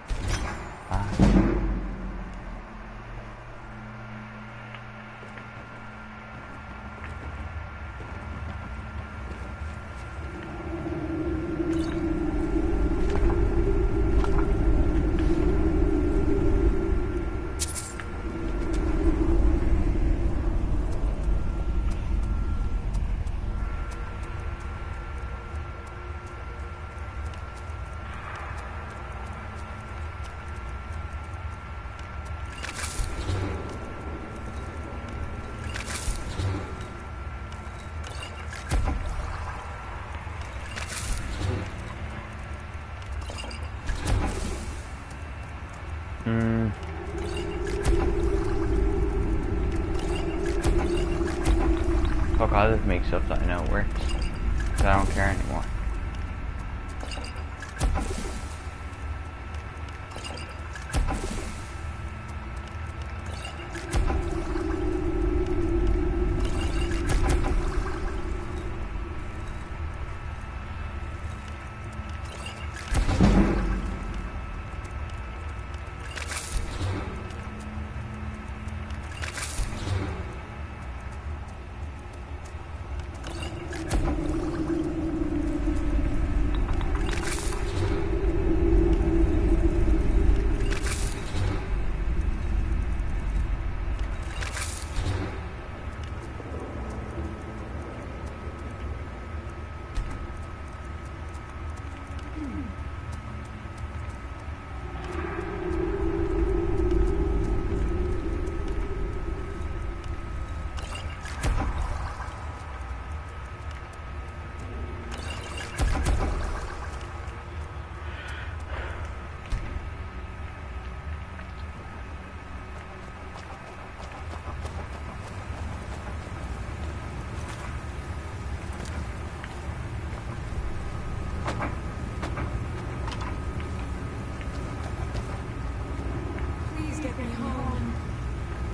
Fuck, I'll just make stuff that I know works. 'Cause I don't care anymore.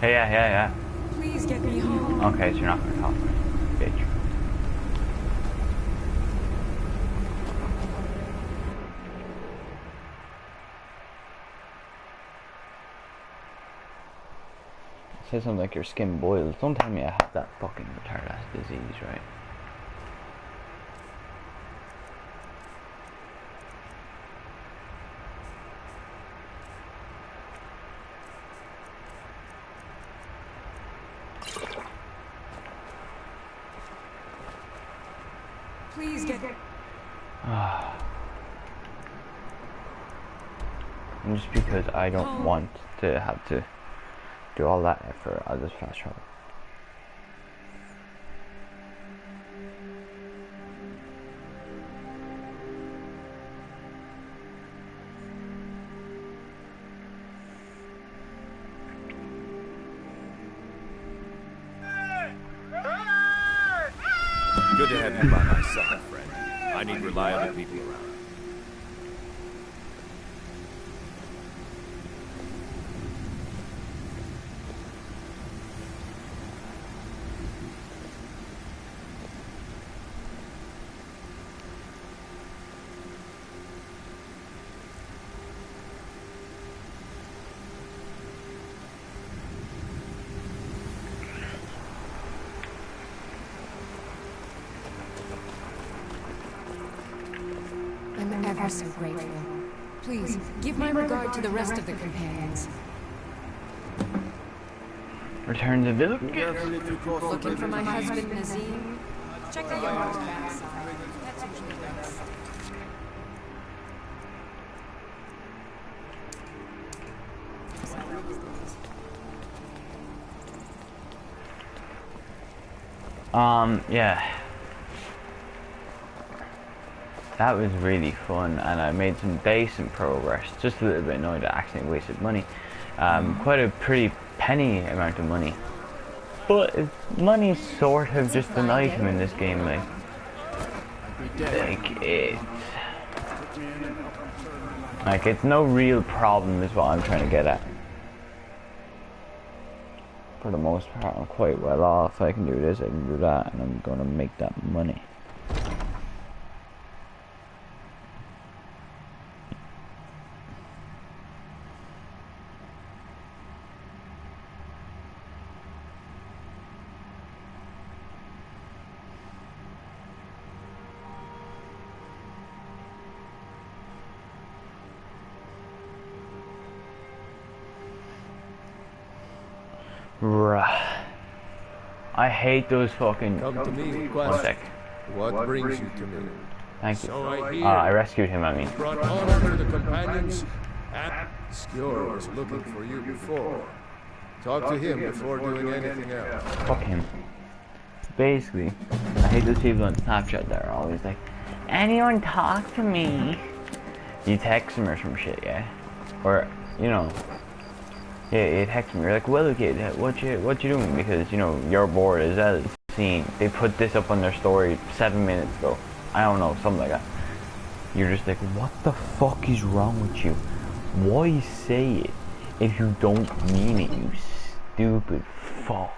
Hey, yeah. Please get me home. Okay, so you're not gonna talk to me, bitch. Say something like your skin boils. Don't tell me I have that fucking retarded ass disease, right? Please get it. And just because I don't want to have to do all that effort, I'll just fast travel. Good to have you by my side, friend. I need reliable people around. I'm ever so grateful. Please, give my regard to the rest of the companions. Return to village. Looking for my husband, Nazim? Check the yard's backside. That's usually nice. Yeah. That was really fun, and I made some decent progress. Just a little bit annoyed I accidentally wasted money. Quite a pretty penny amount of money. But money's sort of just an item in this game, like it's no real problem is what I'm trying to get at. For the most part, I'm quite well off. I can do this, I can do that, and I'm gonna make that money. Bruh. I hate those fucking... Come to me with One sec. questions. What brings you to me? Thank you. So I hear. I rescued him, I mean. Brought honor to the companions. And Skjor was looking for you before. Talk to him before doing anything else. Fuck him. Basically, I hate those people on Snapchat that are always like, anyone talk to me? You text them or some shit, yeah? Or, you know, yeah, you text them, you're like, well, kid, what you doing? Because, you know, you're bored as well. Seeing, they put this up on their story 7 minutes ago. I don't know, something like that. You're just like, what the fuck is wrong with you? Why say it if you don't mean it, you stupid fuck?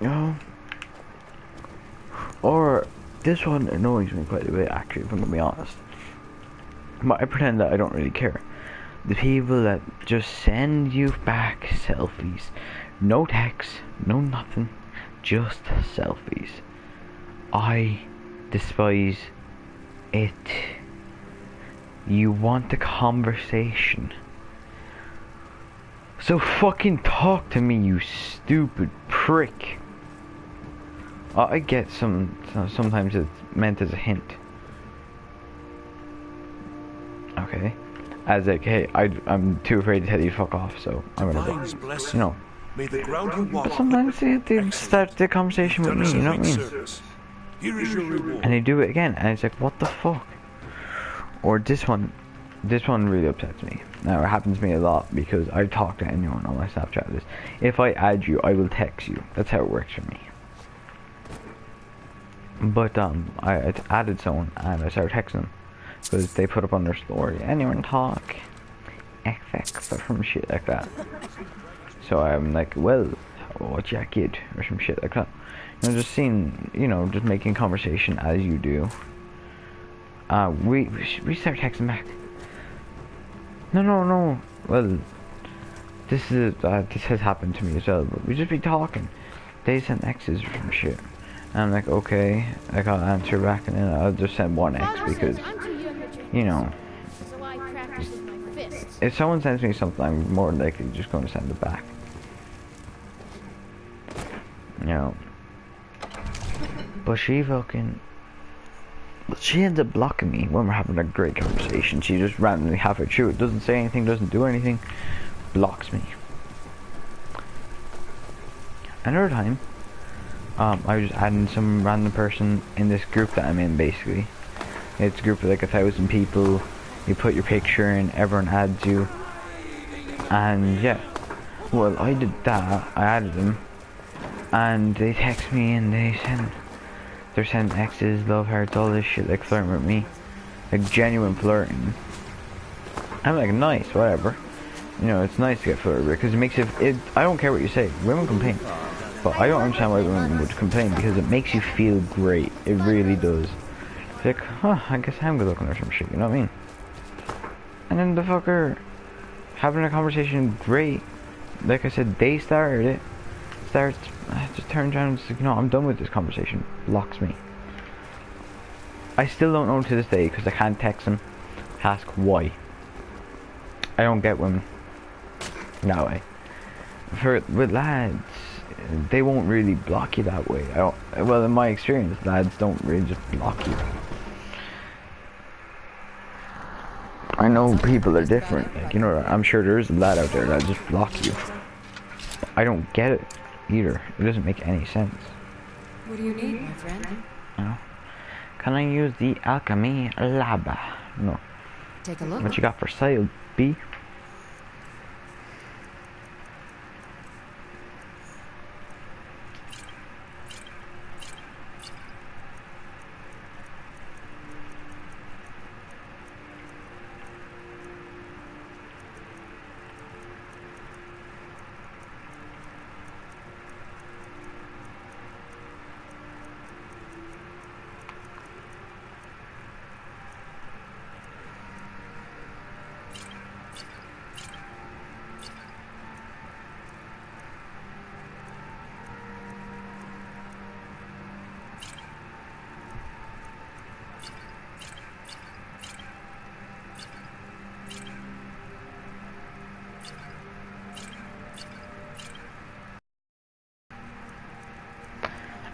No. Or this one annoys me quite a bit, actually, if I'm gonna be honest. But I pretend that I don't really care. The people that just send you back selfies, no text, no nothing, just selfies. I despise it. You want a conversation, so fucking talk to me, you stupid prick. I get sometimes it's meant as a hint. Okay. As like, hey, I'm too afraid to tell you to fuck off, so I'm gonna go. You know. May the ground you walk But sometimes they start the conversation with me, you know what I mean? Here is your reward. And they do it again, and it's like, what the fuck? Or this one really upsets me. Now, it happens to me a lot, because I talk to anyone on my Snapchat list. If I add you, I will text you. That's how it works for me. But, I added someone, and I started texting them. Because they put up on their story, anyone talk? XX, or some shit like that. So I'm like, well, what ya kid? Or some shit like that. You know, just seeing, you know, just making conversation as you do. We start texting back. No. Well, this has happened to me as well. But we just be talking. They send X's or some shit. And I'm like, okay, like I'll answer back, and then I'll just send one X because, you know, if someone sends me something, I'm more likely just going to send it back. You know. But she ends up blocking me when we're having a great conversation. She just randomly halfway through it, doesn't say anything, doesn't do anything, blocks me. Another time, I was just adding some random person in this group that I'm in, basically. It's a group of like 1,000 people. You put your picture in, everyone adds you. And yeah, well, I did that. I added them. And they text me and they're sending X's, love hearts, all this shit, like flirting with me. Like genuine flirting. I'm like, nice, whatever. You know, it's nice to get flirted with because it makes it, I don't care what you say. Women complain. But I don't understand why women would complain because it makes you feel great. It really does. It's like, huh, I guess I'm good looking or some shit, you know what I mean? And then the fucker having a conversation, great. Like I said, they started it. Just turns around and says, you know, I'm done with this conversation. Blocks me. I still don't know to this day because I can't text him. Ask why. I don't get women that way. With lads, they won't really block you that way. Well, in my experience, lads don't really just block you. I know people are different. Like, you know, I'm sure there is a lad out there that just block you. I don't get it either. It doesn't make any sense. What do you need, my friend? No. Can I use the alchemy lab? No. Take a look. What you got for sale, B?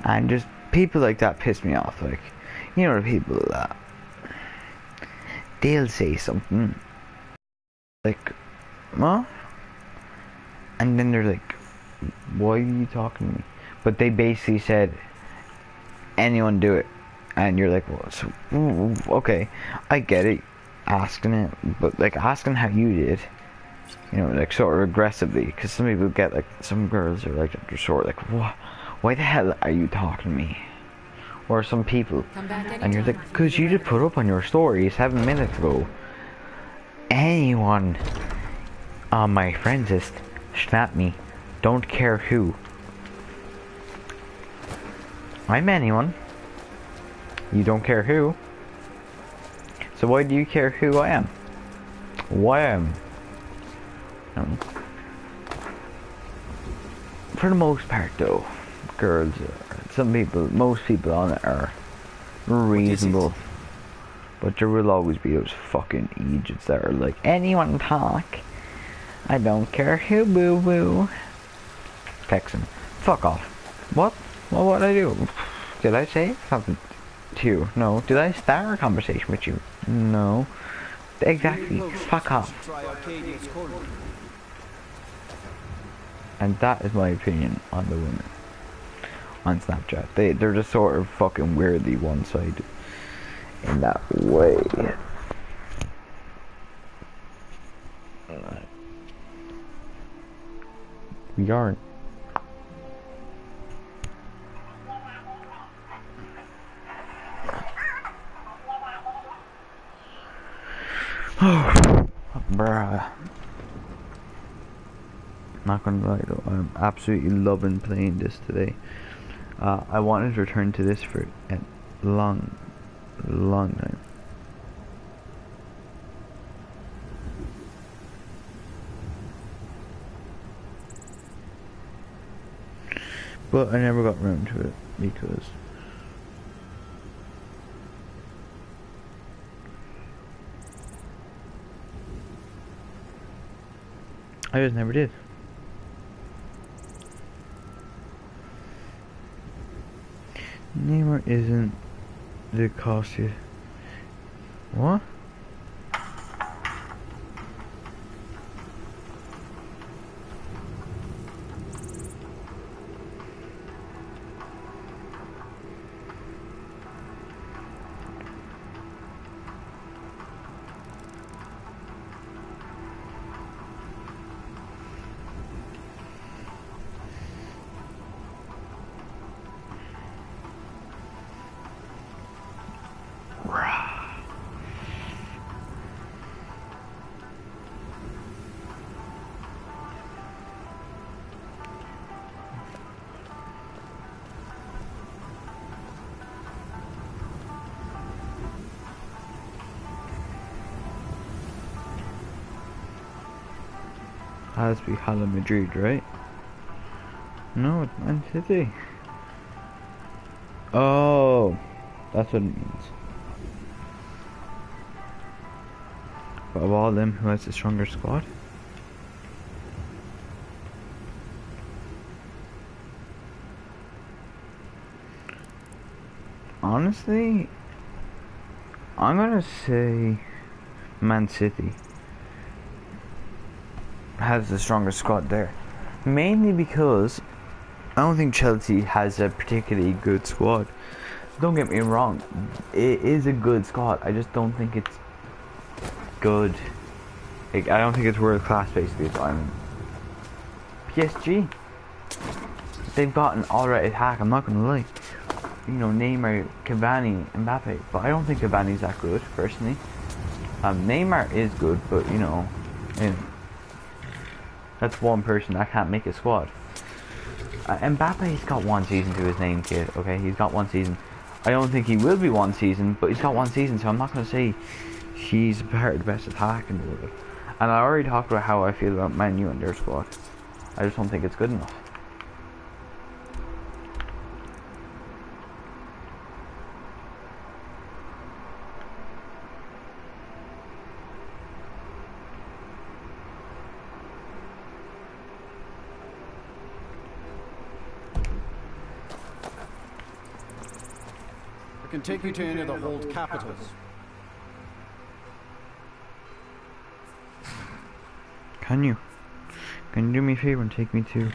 And just people like that piss me off. Like, you know, the people that they'll say something like, what? And then they're like, why are you talking to me? But they basically said, anyone do it. And you're like, well, so, okay, I get it, asking it, but like asking how you did, you know, like sort of aggressively, because some people get like, some girls are like, they're sort of like, what? Why the hell are you talking to me? Or some people, and you're like, because you just put up on your story 7 minutes ago, anyone on my friends list snap me, don't care who. I'm anyone. You don't care who. So why do you care who I am? Why am? For the most part though, girls, some people, most people on it are reasonable. But there will always be those fucking idiots that are like, anyone talk. I don't care who, boo boo. Texting. Fuck off. What? Well, what did I do? Did I say something to you? No. Did I start a conversation with you? No. Exactly. Fuck off. And that is my opinion on the women on Snapchat. They're just sort of fucking weirdly one-sided in that way. We aren't. Oh, bruh. Not gonna lie though, I'm absolutely loving playing this today. I wanted to return to this for a long time. But I never got around to it because I just never did. Neymar isn't the costume. What? Has to be Hala Madrid, right? No, it's Man City. Oh, that's what it means. But of all them, who has the stronger squad? Honestly, I'm gonna say Man City has the strongest squad there. Mainly because I don't think Chelsea has a particularly good squad. Don't get me wrong, it is a good squad. I just don't think it's good. Like, I don't think it's world class basically. So I'm PSG. They've got an alright attack, I'm not gonna lie. You know, Neymar, Cavani, Mbappe, but I don't think Cavani's that good personally. Neymar is good, but you know, that's one person that can't make a squad. Mbappe's got one season to his name, kid. Okay, he's got one season. I don't think he will be one season, but he's got one season, so I'm not gonna say he's part of the best attack in the world. And I already talked about how I feel about Man U and their squad. I just don't think it's good enough. can take you to any of the hold capitals. Can you? Can you do me a favor and take me to...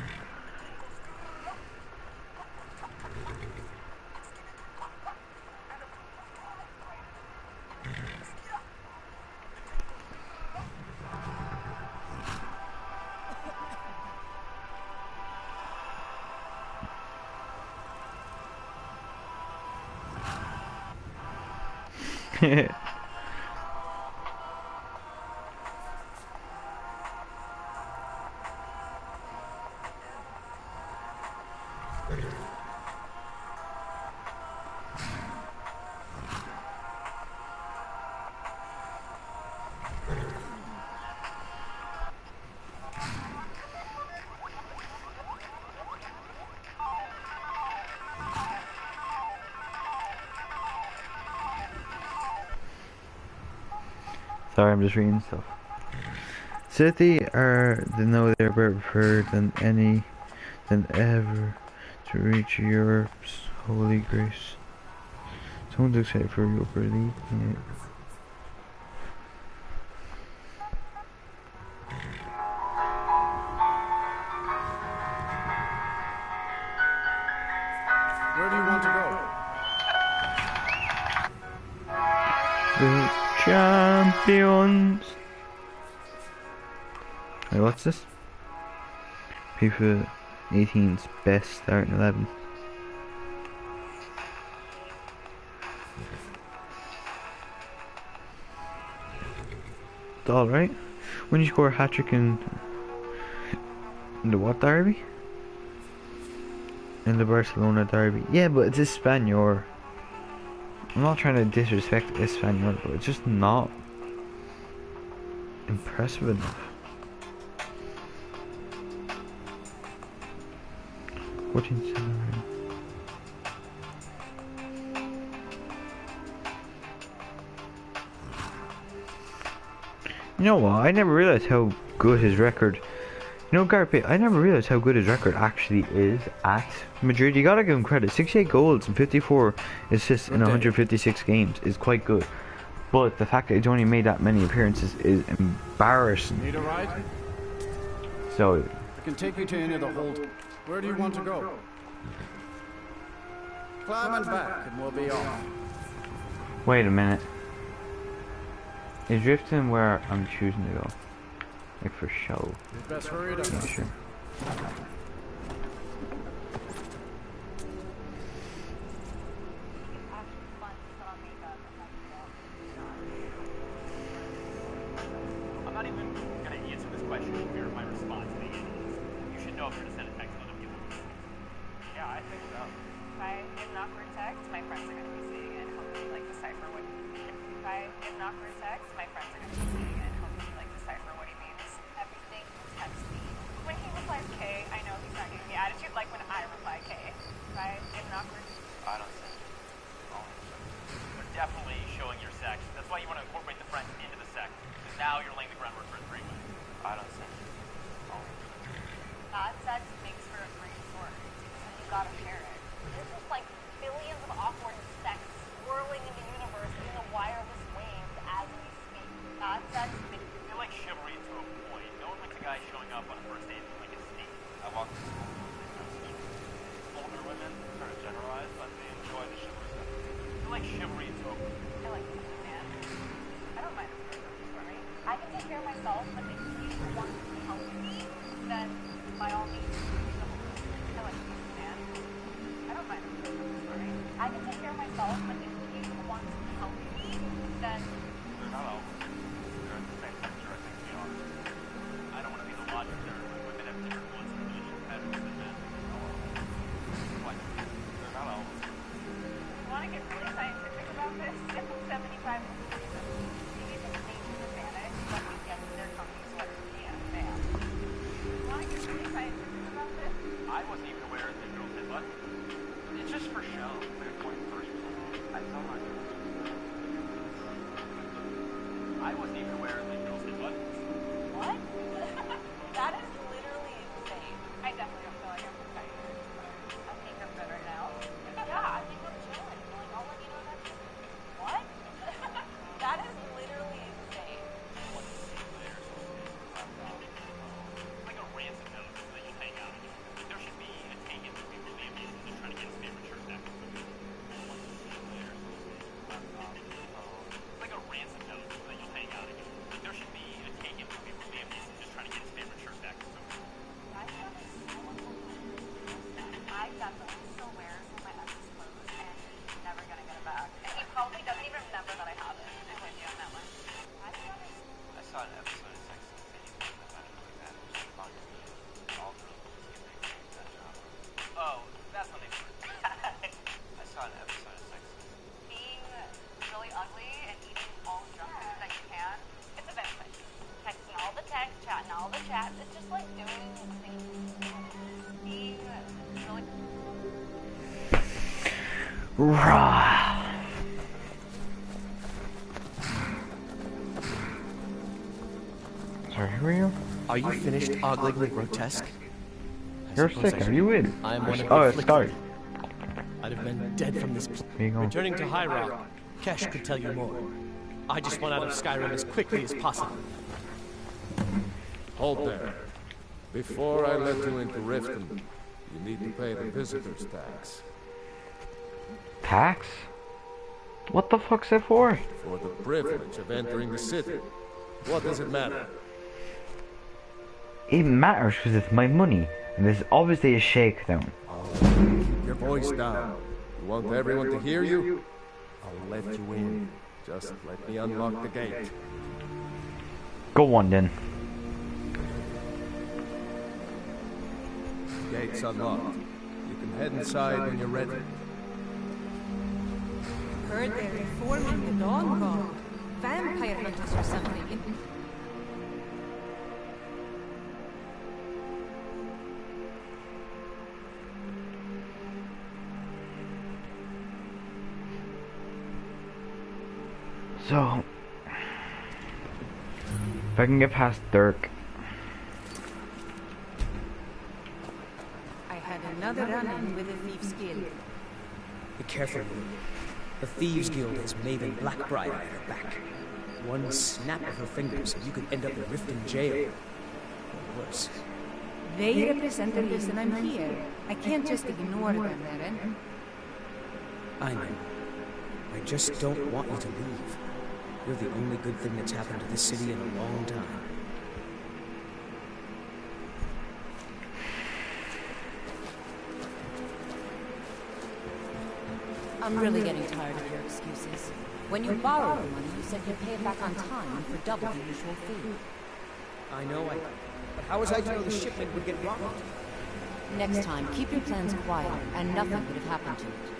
Sorry, I'm just reading stuff. City are the know they're better preferred than ever to reach Europe's holy grace. Someone's excited for Europa League. Yeah. Where do you want to go? The champions. Wait, what's this? FIFA 18's best starting 11. It's alright. When you score a hat-trick in the what derby? In the Barcelona derby. Yeah, but it's Espanol. I'm not trying to disrespect Espanol, but it's just not impressive enough. 14-7. You know what? I never realized how good his record. You know, Gareth Bale, I never realized how good his record actually is at Madrid. You gotta give him credit. 68 goals and 54 assists in 156 games is quite good. But the fact that he's only made that many appearances is embarrassing. Need a ride? So, I can take you to any of the hold. Where do you want to go? Climb and back and we'll be off. wait a minute. Is drifting where I'm choosing to go? Like for show. You best hurry it up. Yeah, sure. I'm not even gonna answer this question here. My response to it is, you should know if you're to send a text on a feeling. Yeah, I think so. If I give an awkward text, my friends are gonna be seeing it and hopefully like decipher what. If I give an awkward text, my friends are gonna be seeing it and hopefully like decipher what he means. Everything text me. When he replies K, I know he's not giving me attitude like when I reply K. If I give an awkward. I don't think. You're definitely showing your sex. That's why you want to incorporate the friends into the sex. Because now you're laying the groundwork for a three-way. I don't think. Odd sex makes for a great story. So you gotta share it. This is like billions of awkward sex swirling in the universe in the wireless waves as we speak. Odd sex makes. I feel like chivalry to a point. No one likes a guy showing up on a first date with like a sneak. I walk to school. Older women sort of generalize, but they enjoy the chivalry stuff. I feel like chivalry to a point. I like this man. I don't mind if you're for me. I can take care of myself, but if you want to help me, then by all means, I like this man. I don't mind if you're for me. I can take care of myself, but if you want to help me, then They're not always. They're at the same sector, I think, to be honest. I don't want to be the logic there, but women have different wants and relationship patterns than men. What? They're not always. you want to get really scientific about this? Simple 75 is you get the nature's advantage, but you get their company sweater. Yeah, man. You want to get really scientific about this? I wasn't even aware that girls did buttons. It's just for show. It's like a point first. I saw my I wasn't even aware that girls did buttons. What? That is literally insane. I definitely don't feel like I'm excited, but I think I'm good right now. Yeah, I think I'm chilling. Like, I'll let you know all the chat. It's just like doing things. Being really. Rah. Sorry, who are you? Are you finished ogling the grotesque? You're sick, are you in? I'm one of Oh, the it's Skyrim. I'd have been dead from this. Where you going? Returning to High Rock, Kesh could tell you more. I just want out of Skyrim as quickly as possible. Hold there. Before I let you into Riften, you need to pay the visitor's tax. Tax? What the fuck's it for? For the privilege of entering the city. What does it matter? It matters because it's my money, and there's obviously a shakedown. Keep your voice down. You want everyone to hear you? I'll let you in. Just let me unlock the gate. Go on then. Gate's unlocked. You can head inside when you're ready. Heard they're reforming the Dawn Guard. Vampire hunters or something. So, if I can get past Dirk. I had another run-in with the Thieves Guild. Be careful, Lou. The Thieves Guild has Maven Blackbriar at her back. One snap of her fingers and you could end up in Riften jail. Or worse. They represent the reason I'm here. I can't just ignore them, Eren. I know. I just don't want you to leave. You're the only good thing that's happened to this city in a long time. I'm really getting tired of your excuses. When you borrow the money, you said you'd pay it back on time and for double the usual fee. I know, but how was I to know the shipment would get robbed? Next time, keep your plans quiet, and nothing would have happened to it.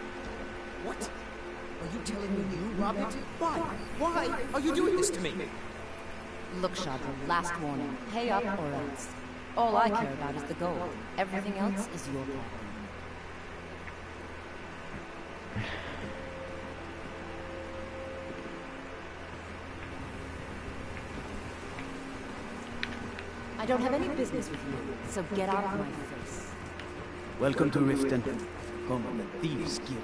What? Are you telling me you robbed it? Why? Why are you doing this to me? Look, Chaplin, last warning. Pay up or else. All I care about is the gold. Everything else is your problem. I don't have any business with you, so get out of my face. Welcome to Riften, home of the Thieves Guild.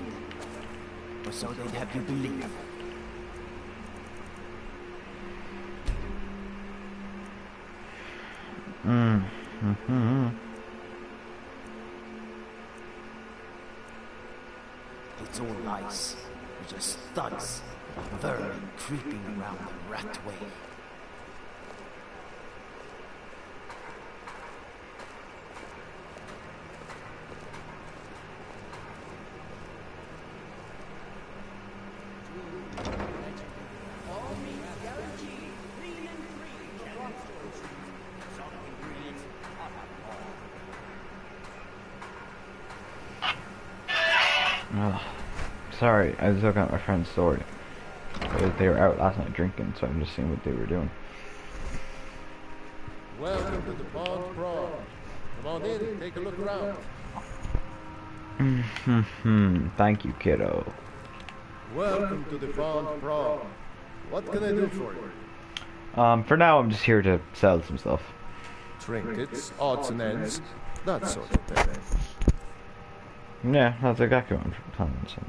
Or so they'd have you believe. It's all lies. You're just thugs. Vermin creeping around the rat way. Ugh. Sorry, I was looking at my friend's story. They were out last night drinking, so I'm just seeing what they were doing. Welcome to the Pond Prawn. Come on in, take a look around. Thank you, kiddo. Welcome to the Pond Prawn. What can I do for you? For now, I'm just here to sell some stuff. Trinkets, odds and ends, that sort of thing. Yeah, that's exactly what I'm telling you.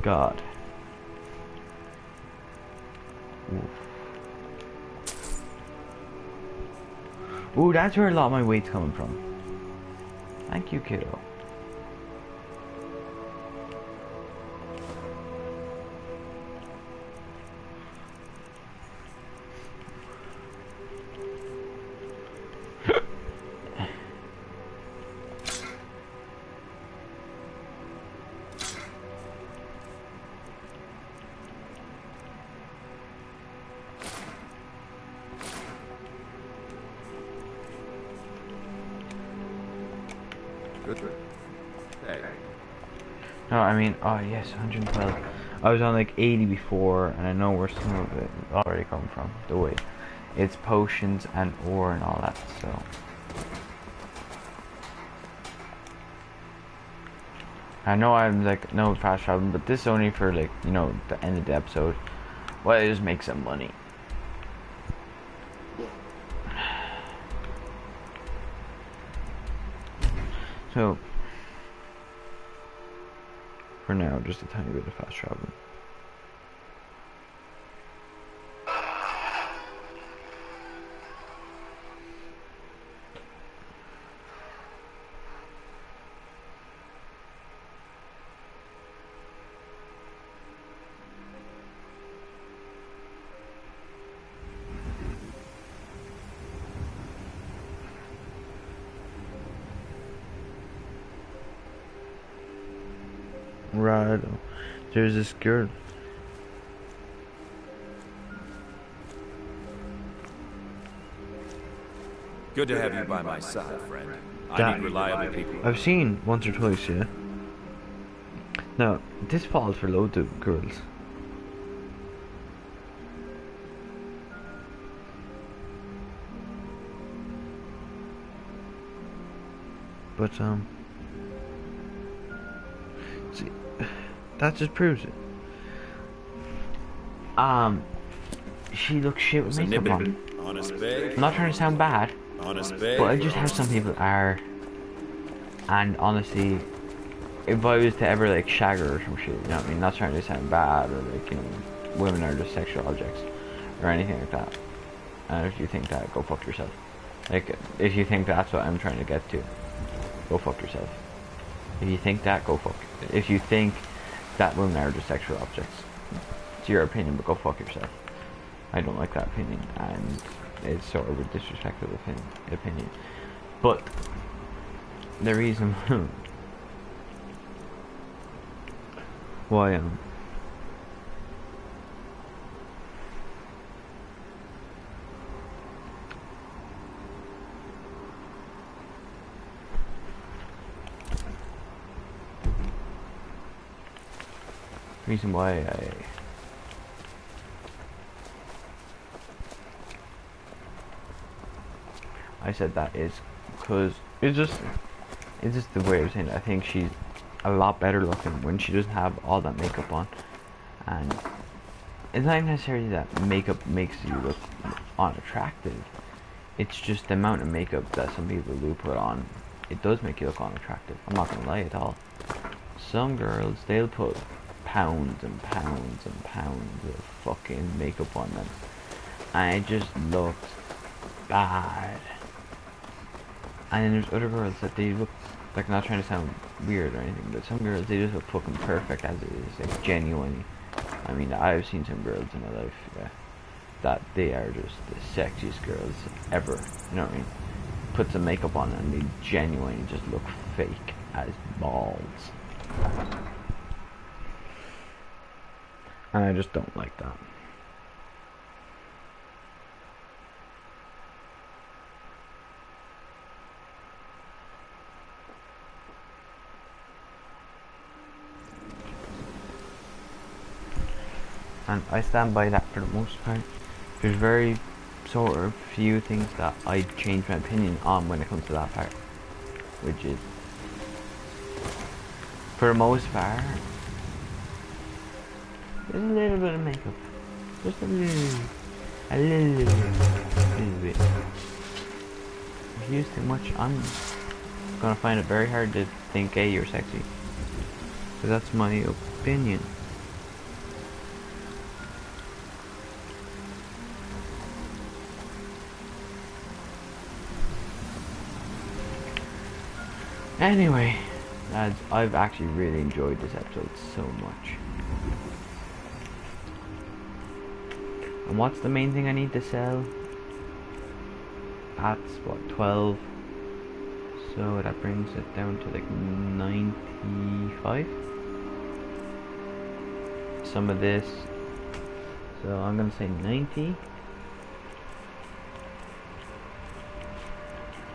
God. Oof. Ooh, that's where a lot of my weight's coming from. Thank you, kiddo. Good. Hey. No, I mean, oh yes, 112. I was on like 80 before, and I know where some of it already come from. The way it's potions and ore and all that. So I know I'm like no fast traveling, but this is only for like the end of the episode. Well, I just make some money. So for now, just a tiny bit of fast traveling. Right, there's this girl. Good to have you by my side, friend. I need reliable people. I've seen once or twice, yeah. Now, this falls for loads of girls. But, see, that just proves it. She looks shit with makeup on. Honest babe. I'm not trying to sound bad, Honest babe. but I just how some people are. And honestly, if I was to ever like shag her or some shit, you know what I mean? Not trying to sound bad or like, women are just sexual objects or anything like that. And if you think that, go fuck yourself. Like, if you think that's what I'm trying to get to, go fuck yourself. If you think that, go fuck. If you think that women are just sexual objects, it's your opinion, but go fuck yourself. I don't like that opinion, and it's sort of a disrespectful opinion. But the reason why reason why I said that is because it's just the way I was saying it. I think she's a lot better looking when she doesn't have all that makeup on, and it's not even necessarily that makeup makes you look unattractive. It's just the amount of makeup that some people do put on. It does make you look unattractive. I'm not gonna lie at all. Some girls, they'll put pounds and pounds and pounds of fucking makeup on them, and it just looks bad. And then there's other girls that they look like, not trying to sound weird or anything, but some girls, they just look fucking perfect as it is, like genuinely. I mean, I've seen some girls in my life, yeah, that they are just the sexiest girls ever, you know what I mean? Put some makeup on and they genuinely just look fake as balls. And I just don't like that. And I stand by that for the most part. There's very sort of few things that I change my opinion on when it comes to that part, which is, for the most part, there's a little bit of makeup, just a little bit. If you use too much, I'm gonna find it very hard to think, hey, you're sexy, because that's my opinion. Anyway, lads, I've actually really enjoyed this episode so much. And what's the main thing I need to sell? That's what, 12. So that brings it down to like 95. Some of this. So I'm gonna say 90.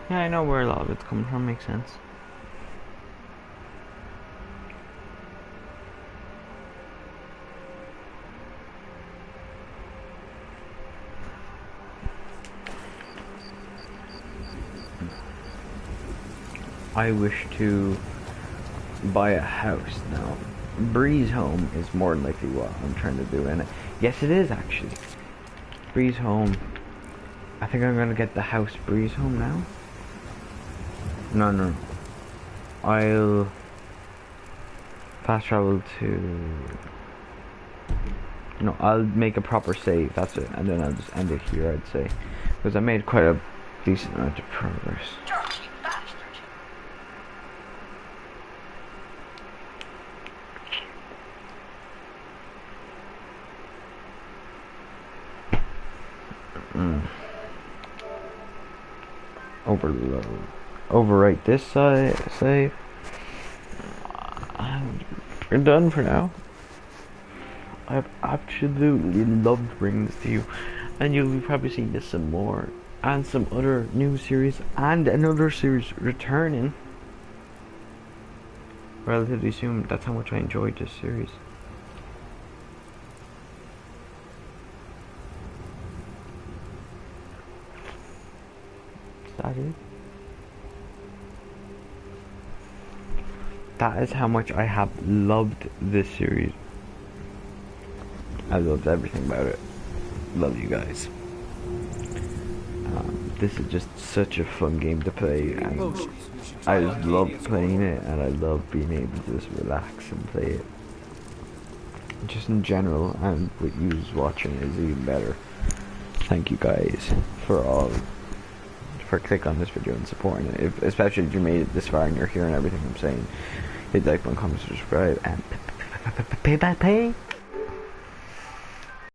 Yeah, I know where a lot of it's coming from, makes sense. I wish to buy a house now. Breeze Home is more than likely what I'm trying to do, and yes, it is actually. Breeze Home. I think I'm gonna get the house Breeze Home now. No. I'll fast travel to. No, I'll make a proper save. That's it, and then I'll just end it here. I'd say, because I made quite a decent amount of progress. Overload. Overwrite this save. And we're done for now. I've absolutely loved bringing this to you, and you'll be probably seeing this some more, and some other new series, and another series returning relatively soon. That's how much I enjoyed this series. That is. That is how much I have loved this series. I loved everything about it. Love you guys. This is just such a fun game to play, and I just love playing it, and I love being able to just relax and play it. Just in general, and with you watching is even better. Thank you guys for clicking on this video and supporting it. Especially if you made it this far and you're hearing everything I'm saying. Hit like, comment, subscribe, and pay.